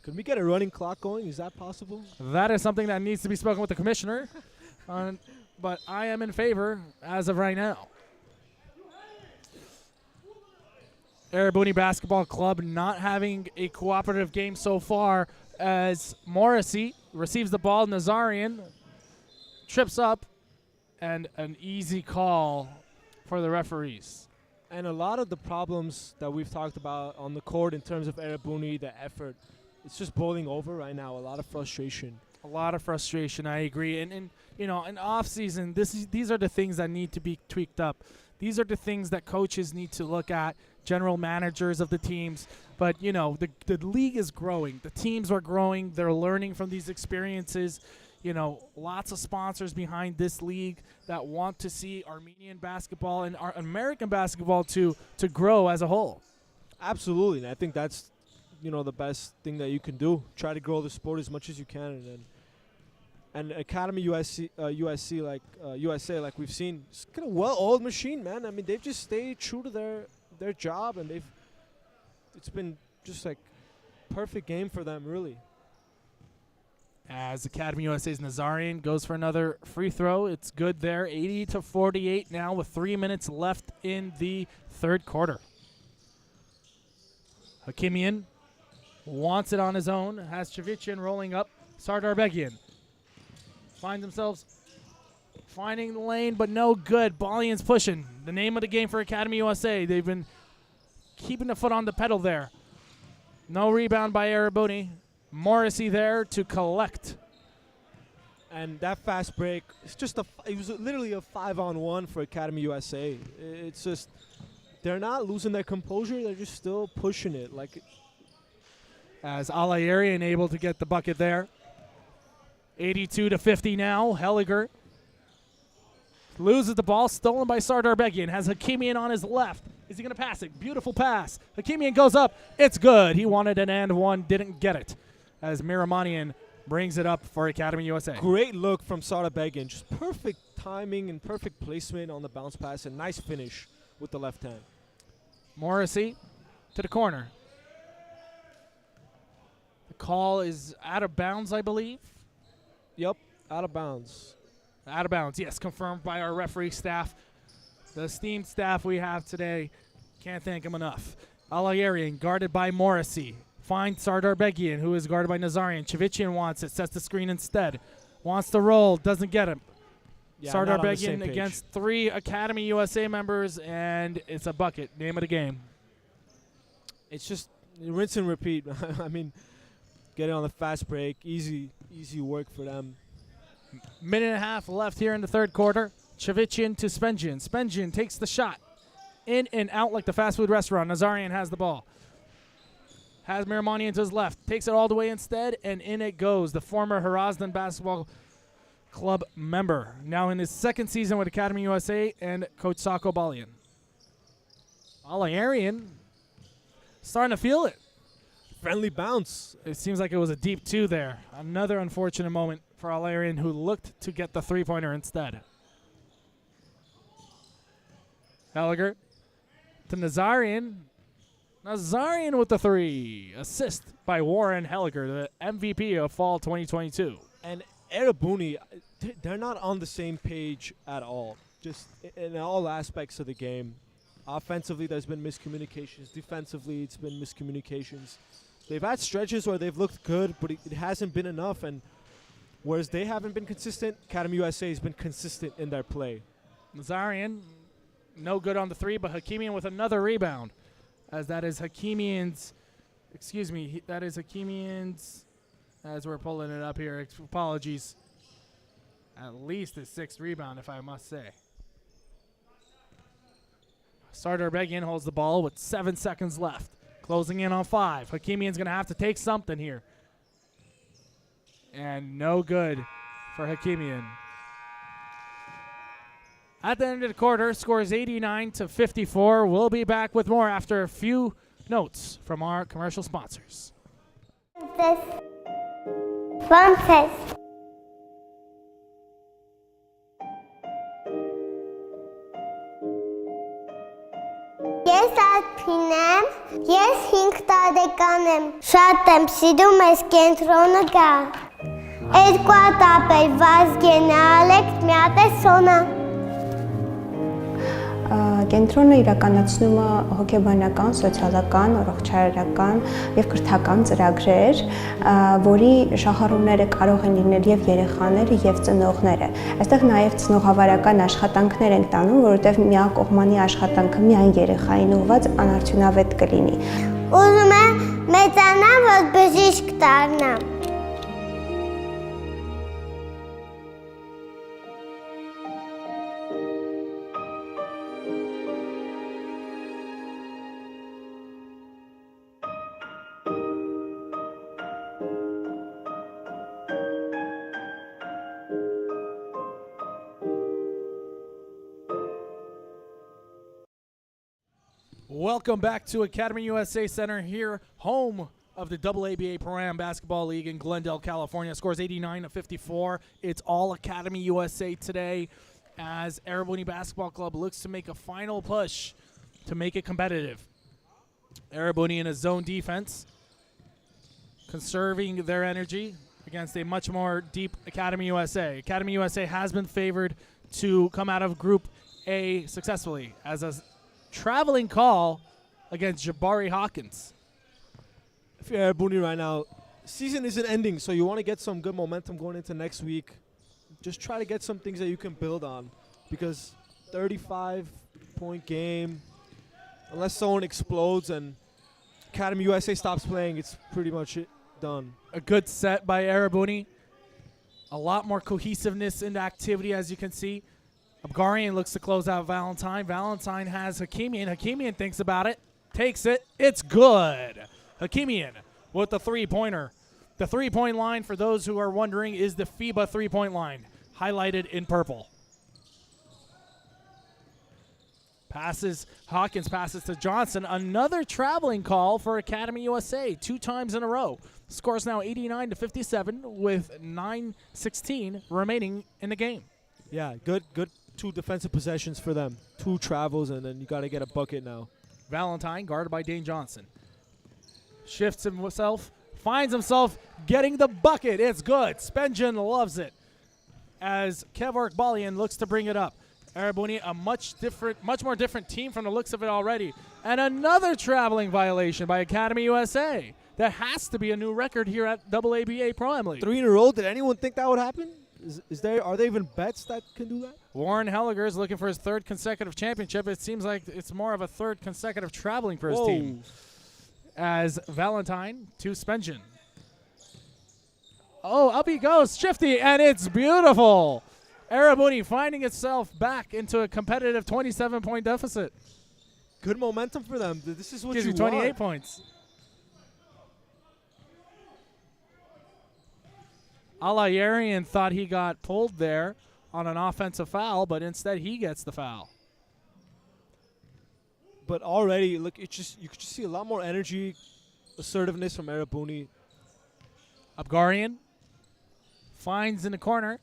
Could we get a running clock going? Is that possible? That is something that needs to be spoken with the commissioner, but I am in favor as of right now. Erebuni Basketball Club not having a cooperative game so far as Morrissey receives the ball. Nazarian trips up, and an easy call for the referees. And a lot of the problems that we've talked about on the court in terms of Erebuni, the effort, it's just boiling over right now. A lot of frustration. A lot of frustration, I agree. And you know, in off season, these are the things that need to be tweaked up. These are the things that coaches need to look at, general managers of the teams. But you know, the league is growing. The teams are growing. They're learning from these experiences. You know, lots of sponsors behind this league that want to see Armenian basketball and American basketball to grow as a whole. Absolutely, and I think that's, you know, the best thing that you can do. Try to grow the sport as much as you can, and Academy USA, like we've seen, it's kind of well-oiled machine, man. I mean, they've just stayed true to their job, and it's been just like perfect game for them, really. As Academy USA's Nazarian goes for another free throw. It's good there. 80-48 now with 3 minutes left in the third quarter. Hakimian wants it on his own. Has Chavichin rolling up. Sardarbegian finds themselves finding the lane, but no good. Balian's pushing. The name of the game for Academy USA. They've been keeping the foot on the pedal there. No rebound by Erebuni. Morrissey there to collect. And that fast break, it's just it was literally a 5-on-1 for Academy USA. It's just, they're not losing their composure. They're just still pushing it. Like, as Alayarian able to get the bucket there. 82-50 now. Helliger loses the ball, stolen by Sardarbegian. Has Hakimian on his left. Is he going to pass it? Beautiful pass. Hakimian goes up. It's good. He wanted an and one, didn't get it. As Miramanian brings it up for Academy USA. Great look from Sardarbegian. Just perfect timing and perfect placement on the bounce pass, and nice finish with the left hand. Morrissey to the corner. The call is out of bounds, I believe. Yep, out of bounds. Out of bounds, yes, confirmed by our referee staff. The esteemed staff we have today, can't thank them enough. Alayarian guarded by Morrissey. Finds Sardarbegian, who is guarded by Nazarian. Chavichin wants it, sets the screen instead. Wants to roll, doesn't get him. Yeah, Sardarbegian against 3 Academy USA members, and it's a bucket. Name of the game. It's just rinse and repeat. I mean, getting on the fast break, easy work for them. Minute and a half left here in the third quarter. Chavichin to Spengian. Spengian takes the shot. In and out like the fast food restaurant. Nazarian has the ball. Has Miramanian to his left. Takes it all the way instead, and in it goes. The former Harazdan Basketball Club member. Now in his second season with Academy USA and Coach Sako Balian. Alayarian starting to feel it. Friendly bounce. It seems like it was a deep 2 there. Another unfortunate moment for Alayarian, who looked to get the three-pointer instead. Helliger to Nazarian. Nazarian with the 3. Assist by Warren Helliger, the MVP of Fall 2022. And Erebuni, they're not on the same page at all. Just in all aspects of the game. Offensively, there's been miscommunications. Defensively, it's been miscommunications. They've had stretches where they've looked good, but it hasn't been enough. And whereas they haven't been consistent, Academy USA has been consistent in their play. Nazarian, no good on the 3, but Hakimian with another rebound. As that is Hakimian's, that is Hakimian's, as we're pulling it up here, apologies, at least his 6th rebound, if I must say. Sardarbegian holds the ball with 7 seconds left. Closing in on 5. Hakimian's going to have to take something here. And no good for Hakimian. At the end of the quarter, scores 89-54. We'll be back with more after a few notes from our commercial sponsors. One test. Ես Ալփին եմ, ես 5 տարեկան եմ, շատ եմ սիրում ես կենտրոնը գալ։ Երկու հատ ապել Վազգեն Ալեքս, մի հատ է Սոնա։ Կենտրոնը իրականացնում է հոգեբանական, սոցիալական, առողջարարական եւ կրթական ծրագրեր, որի շահառուները կարող են լինել եւ երեխաները եւ ծնողները։ Այստեղ նաեւ ծնողավարական աշխատանքներ են տանում, որովհետեւ միակողմանի աշխատանքը միայն երեխային ուղղված անարդյունավետ կլինի։ Ուզում եմ մեծանամ, որ բժիշկ դառնամ։ Welcome back to Academy USA Center here, home of the AABA Pro-Am Basketball League in Glendale, California. Scores 89-54. It's all Academy USA today as Erebuni Basketball Club looks to make a final push to make it competitive. Erebuni in a zone defense, conserving their energy against a much more deep Academy USA. Academy USA has been favored to come out of Group A successfully as a traveling call against Jabari Hawkins. If you're Erebuni right now, season isn't ending, so you want to get some good momentum going into next week. Just try to get some things that you can build on, because 35-point game, unless someone explodes and Academy USA stops playing, it's pretty much done. A good set by Erebuni. A lot more cohesiveness into activity, as you can see. Abgarian looks to close out Valentine. Valentine has Hakimian. Hakimian thinks about it, takes it. It's good. Hakimian with the three-pointer. The three-point line, for those who are wondering, is the FIBA three-point line, highlighted in purple. Hawkins passes to Johnson. Another traveling call for Academy USA, 2 times in a row. Scores now 89-57 with 9:16 remaining in the game. Yeah, good 2 defensive possessions for them. 2 travels, and then you got to get a bucket now. Valentine, guarded by Dane Johnson. Shifts himself, finds himself getting the bucket. It's good. Spengen loves it as Kev Arkbalian looks to bring it up. Erebuni, a much more different team from the looks of it already. And another traveling violation by Academy USA. That has to be a new record here at AABA Pro-Am League. 3 in a row. Did anyone think that would happen? Are there even bets that can do that? Warren Helliger is looking for his 3rd consecutive championship. It seems like it's more of a 3rd consecutive traveling for his team. As Valentine to Spengen. Oh, up he goes, Shifty, and it's beautiful. Erebuni finding itself back into a competitive 27-point deficit. Good momentum for them. This is what Gives you 28 points. Alayarian thought he got pulled there on an offensive foul, but instead he gets the foul. But already, look, you could just see a lot more energy, assertiveness from Erebuni. Abgarian finds in the corner.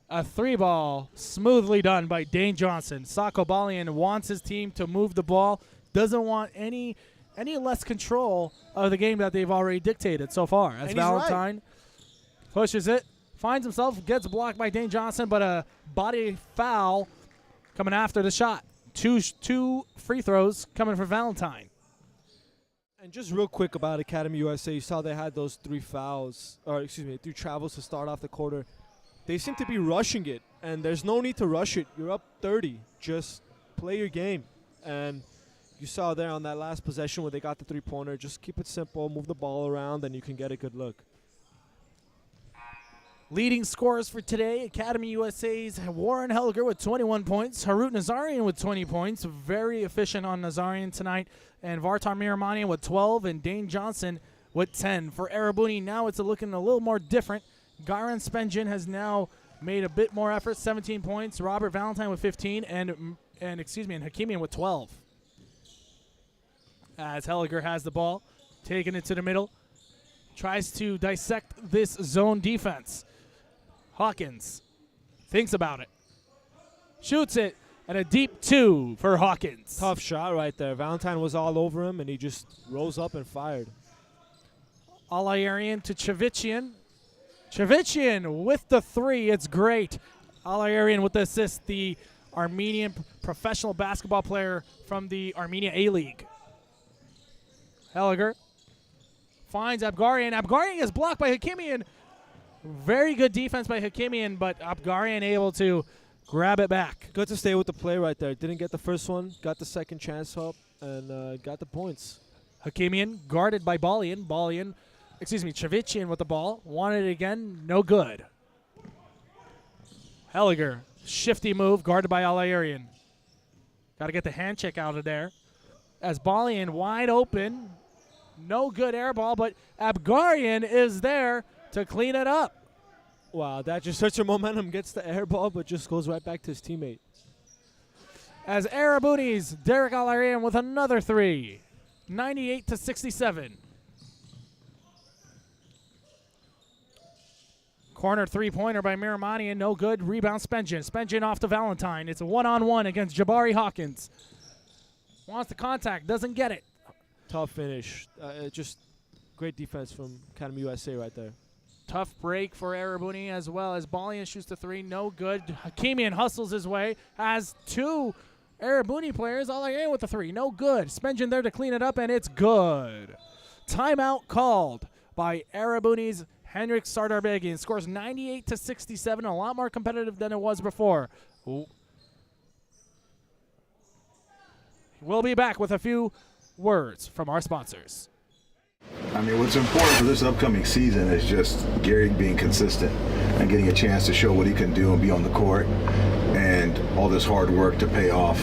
A 3-ball smoothly done by Dane Johnson. Sako Balian wants his team to move the ball, doesn't want any less control of the game that they've already dictated so far. As Valentine pushes it, finds himself, gets blocked by Dane Johnson, but a body foul coming after the shot. Two free throws coming for Valentine. And just real quick about Academy USA, you saw they had those 3 travels to start off the quarter. They seem to be rushing it, and there's no need to rush it. You're up 30. Just play your game. And you saw there on that last possession where they got the 3-pointer, just keep it simple, move the ball around, and you can get a good look. Leading scorers for today, Academy USA's Warren Helliger with 21 points. Harut Nazarian with 20 points. Very efficient on Nazarian tonight. And Vartar Miramanian with 12 and Dane Johnson with 10. For Erebuni, now it's looking a little more different. Garan Spengen has now made a bit more effort, 17 points. Robert Valentine with 15 and Hakimian with 12. As Helliger has the ball, taking it to the middle. Tries to dissect this zone defense. Hawkins thinks about it, shoots it, and a deep 2 for Hawkins. Tough shot right there. Valentine was all over him, and he just rose up and fired. Alayarian to Chavician. Chavician with the 3. It's great. Alayarian with the assist. The Armenian professional basketball player from the Armenian A-League. Helliger finds Abgarian. Abgarian is blocked by Hakimian. Very good defense by Hakimian, but Abgarian able to grab it back. Good to stay with the play right there. Didn't get the first one, got the second chance up, and got the points. Hakimian guarded by Balian. Chavician with the ball. Wanted it again, no good. Helliger, shifty move, guarded by Alayarian. Got to get the hand check out of there. As Balian wide open, no good air ball, but Abgarian is there to clean it up. Wow, that just such a momentum, gets the air ball, but just goes right back to his teammate. As Erebuni's Derek Alayarian with another three. 98-67. Corner three-pointer by Miramani, and no good. Rebound Spengen. Spengen off to Valentine. It's a one-on-one against Jabari Hawkins. Wants the contact, doesn't get it. Tough finish. Just great defense from Academy USA right there. Tough break for Erebuni as well as Balian shoots the three. No good. Hakimian hustles his way. Has two Erebuni players. Alayarian with the three. No good. Spengen there to clean it up, and it's good. Timeout called by Erebuni's Henrik Sardarbegian. Scores 98-67. A lot more competitive than it was before. Ooh. We'll be back with a few words from our sponsors. I mean, what's important for this upcoming season is just Gary being consistent and getting a chance to show what he can do and be on the court, and all this hard work to pay off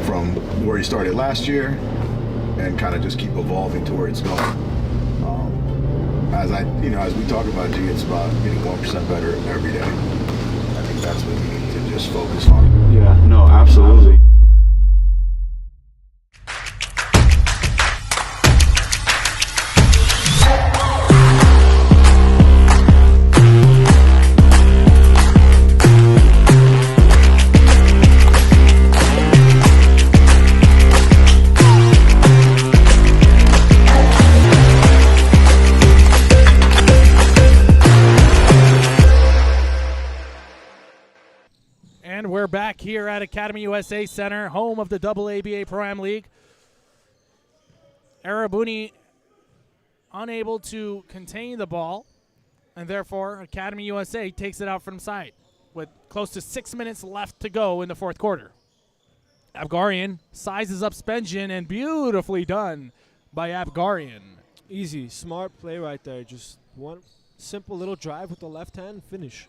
from where he started last year and kind of just keep evolving to where it's going. As we talk about, G, it's about getting 1% better every day. I think that's what we need to just focus on. Yeah, no, absolutely. And we're back here at Academy USA Center, home of the AABA Pro-Am League. Erebuni unable to contain the ball, and therefore Academy USA takes it out from side with close to 6 minutes left to go in the fourth quarter. Abgarian sizes up Spengen, and beautifully done by Abgarian. Easy, smart play right there. Just one simple little drive with the left hand and finish.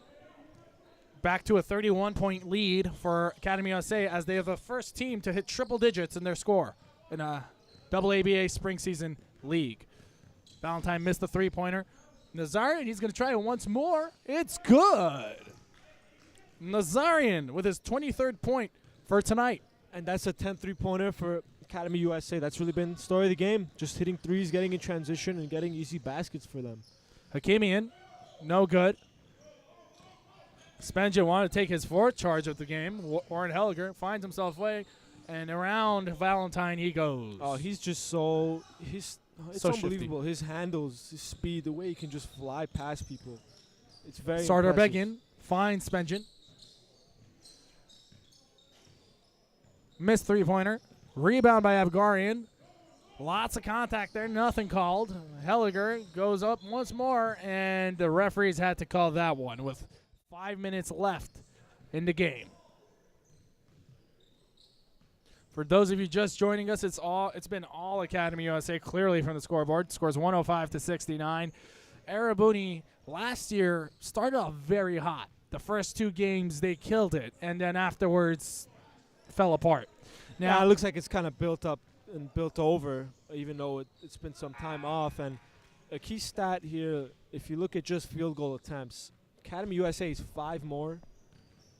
Back to a 31-point lead for Academy USA as they are the first team to hit triple digits in their score in a AABA spring season league. Valentine missed the three-pointer. Nazarian, he's going to try it once more. It's good. Nazarian with his 23rd point for tonight. And that's a 10 three-pointer for Academy USA. That's really been the story of the game. Just hitting threes, getting in transition, and getting easy baskets for them. Hakimian, no good. Spengen wanted to take his fourth charge of the game. Warren Helliger finds himself away, and around Valentine he goes. Oh, he's just it's so unbelievable. Shifty. His handles, his speed, the way he can just fly past people. It's very Sardarbegian finds Spengen. Missed three-pointer. Rebound by Abgarian. Lots of contact there, nothing called. Helliger goes up once more, and the referees had to call that one with 5 minutes left in the game. For those of you just joining us, it's been all Academy USA clearly from the scoreboard. Scores 105-69. Erebuni last year started off very hot. The first two games they killed it, and then afterwards fell apart. Now it looks like it's kind of built up and built over, even though it's been some time off. And a key stat here, if you look at just field goal attempts, Academy USA is 5 more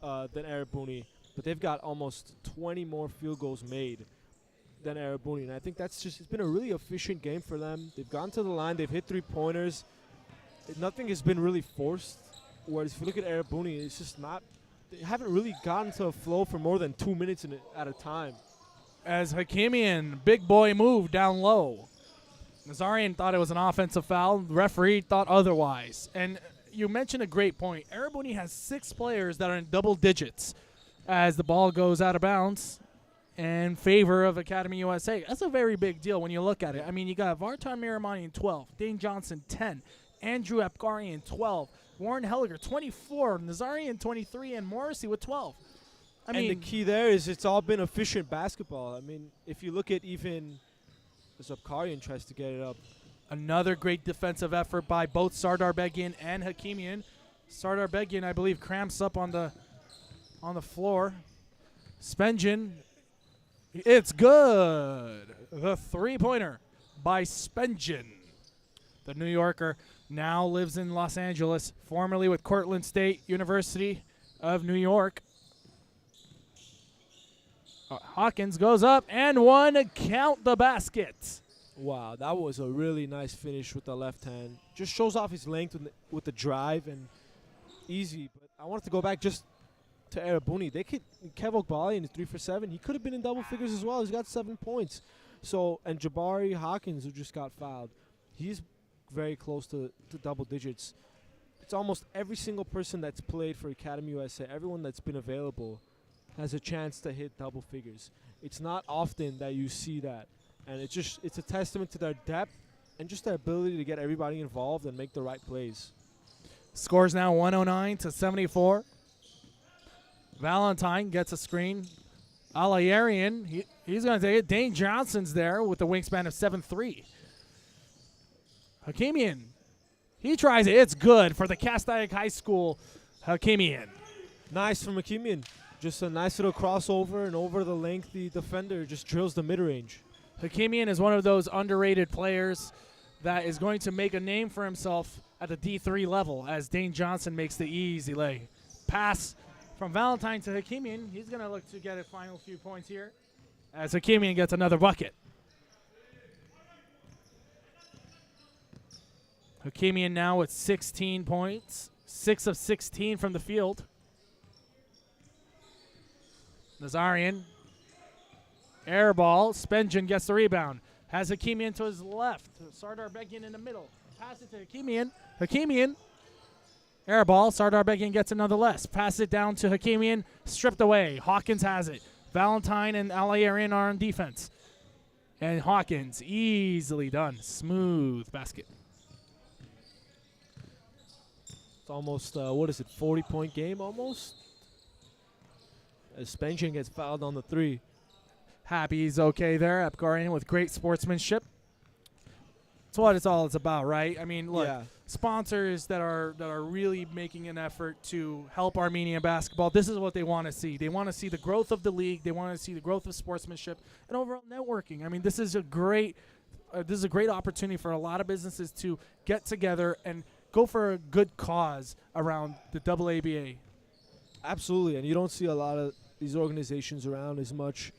than Erebuni, but they've got almost 20 more field goals made than Erebuni. And I think it's been a really efficient game for them. They've gone to the line, they've hit three-pointers. Nothing has been really forced. Whereas if you look at Erebuni, it's just not, they haven't really gotten to a flow for more than 2 minutes at a time. As Hakimian, big boy move down low. Nazarian thought it was an offensive foul. The referee thought otherwise. And you mentioned a great point. Erebuni has 6 players that are in double digits. as the ball goes out of bounds in favor of Academy USA. That's a very big deal when you look at it. I mean, you got Vartan Miramani 12, Dane Johnson 10, Andrew Apgarian 12, Warren Helliger 24, Nazarian 23, and Morrissey with 12. And the key there is it's all been efficient basketball. I mean, if you look at even as Apgarian tries to get it up. Another great defensive effort by both Sardar Begin and Hakimian. Sardar Begin, I believe, cramps up on the floor. Spengen, it's good. The three-pointer by Spengen. The New Yorker now lives in Los Angeles, formerly with Cortland State University of New York. Hawkins goes up and one. Count the basket. Wow, that was a really nice finish with the left hand. Just shows off his length with the drive and easy. But I wanted to go back just to Erebuni. Kev Ogbali is 3 for 7. He could have been in double figures as well. He's got 7 points. So, and Jabari Hawkins, who just got fouled, he's very close to double digits. It's almost every single person that's played for Academy USA, everyone that's been available, has a chance to hit double figures. It's not often that you see that. And it's a testament to their depth and just their ability to get everybody involved and make the right plays. Scores now 109-74. Valentine gets a screen. Alayarian, he's going to take it. Dane Johnson's there with the wingspan of 7'3". Hakimian, he tries it. It's good for the Castaic High School. Hakimian. Nice from Hakimian. Just a nice little crossover, and over the lengthy defender just drills the mid-range. Hakimian is one of those underrated players that is going to make a name for himself at the D3 level as Dane Johnson makes the easy lay. Pass from Valentine to Hakimian. He's going to look to get a final few points here as Hakimian gets another bucket. Hakimian now with 16 points, 6 of 16 from the field. Nazarian. Air ball. Spengen gets the rebound. Has Hakimian to his left. Sardar Begin in the middle. Pass it to Hakimian. Hakimian. Air ball. Sardar Begin gets it nonetheless. Pass it down to Hakimian. Stripped away. Hawkins has it. Valentine and Alayarian are on defense. And Hawkins easily done. Smooth basket. It's almost, 40-point game almost? As Spengen gets fouled on the 3. Happy he's okay there. Apgarian with great sportsmanship. That's what it's all about, right? I mean, look, sponsors that are really making an effort to help Armenian basketball, this is what they want to see. They want to see the growth of the league. They want to see the growth of sportsmanship and overall networking. I mean, this is a great opportunity for a lot of businesses to get together and go for a good cause around the AABA. Absolutely, and you don't see a lot of these organizations around as much.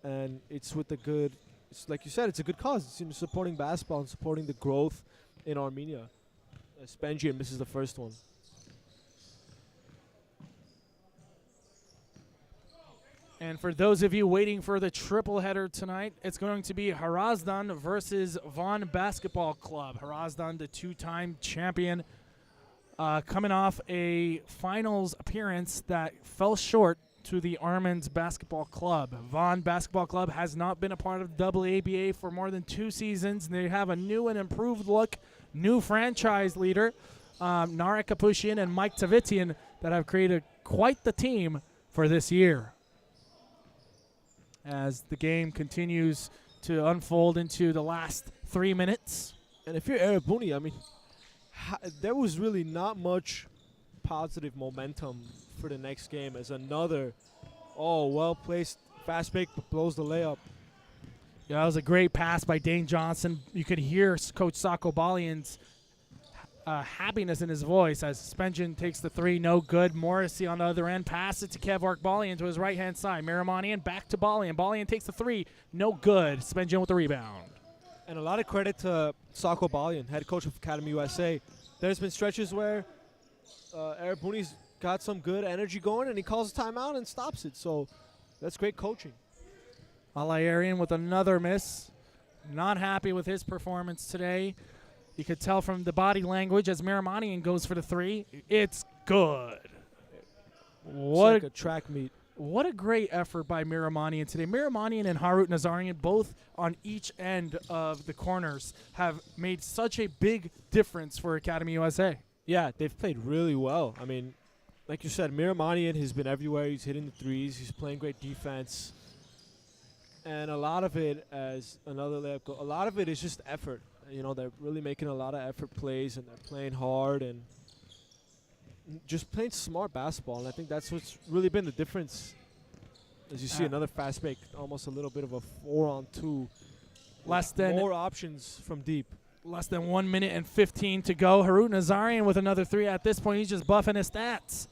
And it's with the good, it's like you said, it's a good cause. It's supporting basketball and supporting the growth in Armenia. Spengen misses the first one. And for those of you waiting for the triple header tonight, it's going to be Harazdan versus Vaughan Basketball Club. Harazdan, the 2-time champion, coming off a finals appearance that fell short to the Armenian Basketball Club. Vaughan Basketball Club has not been a part of AABA for more than 2 seasons. They have a new and improved look, new franchise leader, Narek Kapushian and Mike Tavitian, that have created quite the team for this year. As the game continues to unfold into the last 3 minutes. And if you're Erebuni, I mean, there was really not much positive momentum for the next game as another well-placed fast break blows the layup. Yeah, that was a great pass by Dane Johnson. You could hear Coach Sako Balian's happiness in his voice as Spengen takes the 3, no good. Morrissey on the other end, pass it to Kev Balian to his right-hand side. Miramanian back to Balian. Balian takes the 3, no good. Spengen with the rebound. And a lot of credit to Sako Balian, head coach of Academy USA. There's been stretches where Erebuni's got some good energy going, and he calls a timeout and stops it. So that's great coaching. Alayarian with another miss. Not happy with his performance today. You could tell from the body language as Miramanian goes for the 3. It's good. It's like a track meet. What a great effort by Miramanian today. Miramanian and Harut Nazarian, both on each end of the corners, have made such a big difference for Academy USA. Yeah, they've played really well. I mean, like you said, Miramanian has been everywhere. He's hitting the threes. He's playing great defense. And a lot of it, as another layup goal, a lot of it is just effort. You know, they're really making a lot of effort plays, and they're playing hard and just playing smart basketball. And I think that's what's really been the difference. As you see, another fast break, almost a little bit of a 4-on-2. Less than more options from deep. Less than 1 minute and 15 to go. Harut Nazarian with another three. At this point, he's just buffing his stats.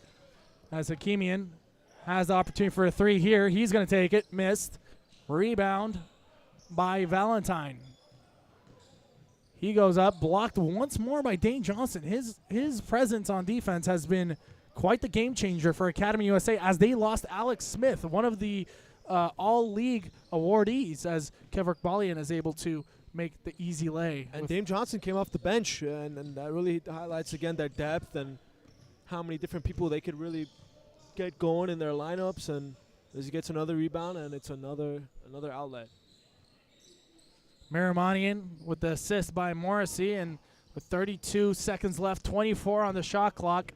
As Hakimian has the opportunity for a three here. He's going to take it. Missed. Rebound by Valentine. He goes up, blocked once more by Dane Johnson. His presence on defense has been quite the game changer for Academy USA as they lost Alex Smith, one of the all-league awardees, as Kevrick Balian is able to make the easy lay. And Dame Johnson came off the bench, and that really highlights, again, their depth and how many different people they could really get going in their lineups. And as he gets another rebound, and it's another outlet. Miramanian with the assist by Morrissey, and with 32 seconds left, 24 on the shot clock,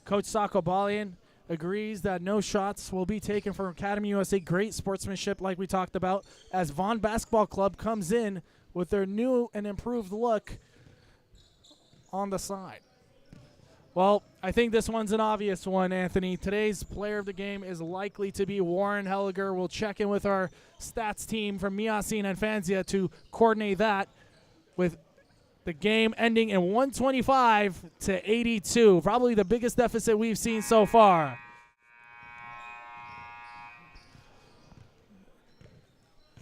Coach Sako Balian agrees that no shots will be taken from Academy USA. Great sportsmanship, like we talked about, as Vaughn Basketball Club comes in with their new and improved look on the side. Well, I think this one's an obvious one, Anthony. Today's player of the game is likely to be Warren Helliger. We'll check in with our stats team from Miasin and Fanzia to coordinate that, with the game ending in 125-82. Probably the biggest deficit we've seen so far.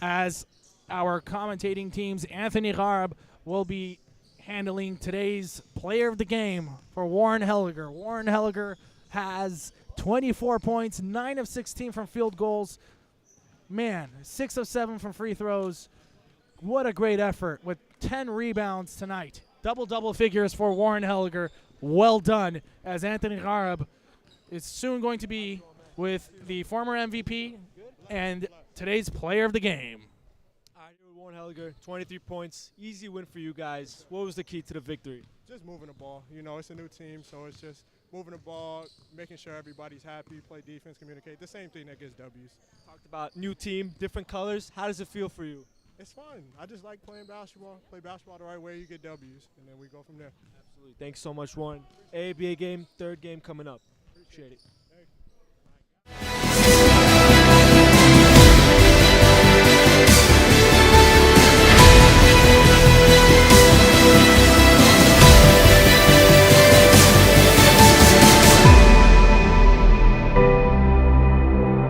As our commentating teams, Anthony Garb will be handling today's player of the game for Warren Helliger. Warren Helliger has 24 points, 9 of 16 from field goals. Man, 6 of 7 from free throws. What a great effort with 10 rebounds tonight. Double figures for Warren Helliger. Well done, as Anthony Garb is soon going to be with the former MVP and today's player of the game. Warren Helliger, 23 points. Easy win for you guys. What was the key to the victory? Just moving the ball. You know, it's a new team, so it's just moving the ball, making sure everybody's happy, play defense, communicate. The same thing that gets W's. Talked about new team, different colors. How does it feel for you? It's fun. I just like playing basketball. Play basketball the right way, you get W's, and then we go from there. Absolutely. Thanks so much, Warren. AABA game, third game coming up. Appreciate it.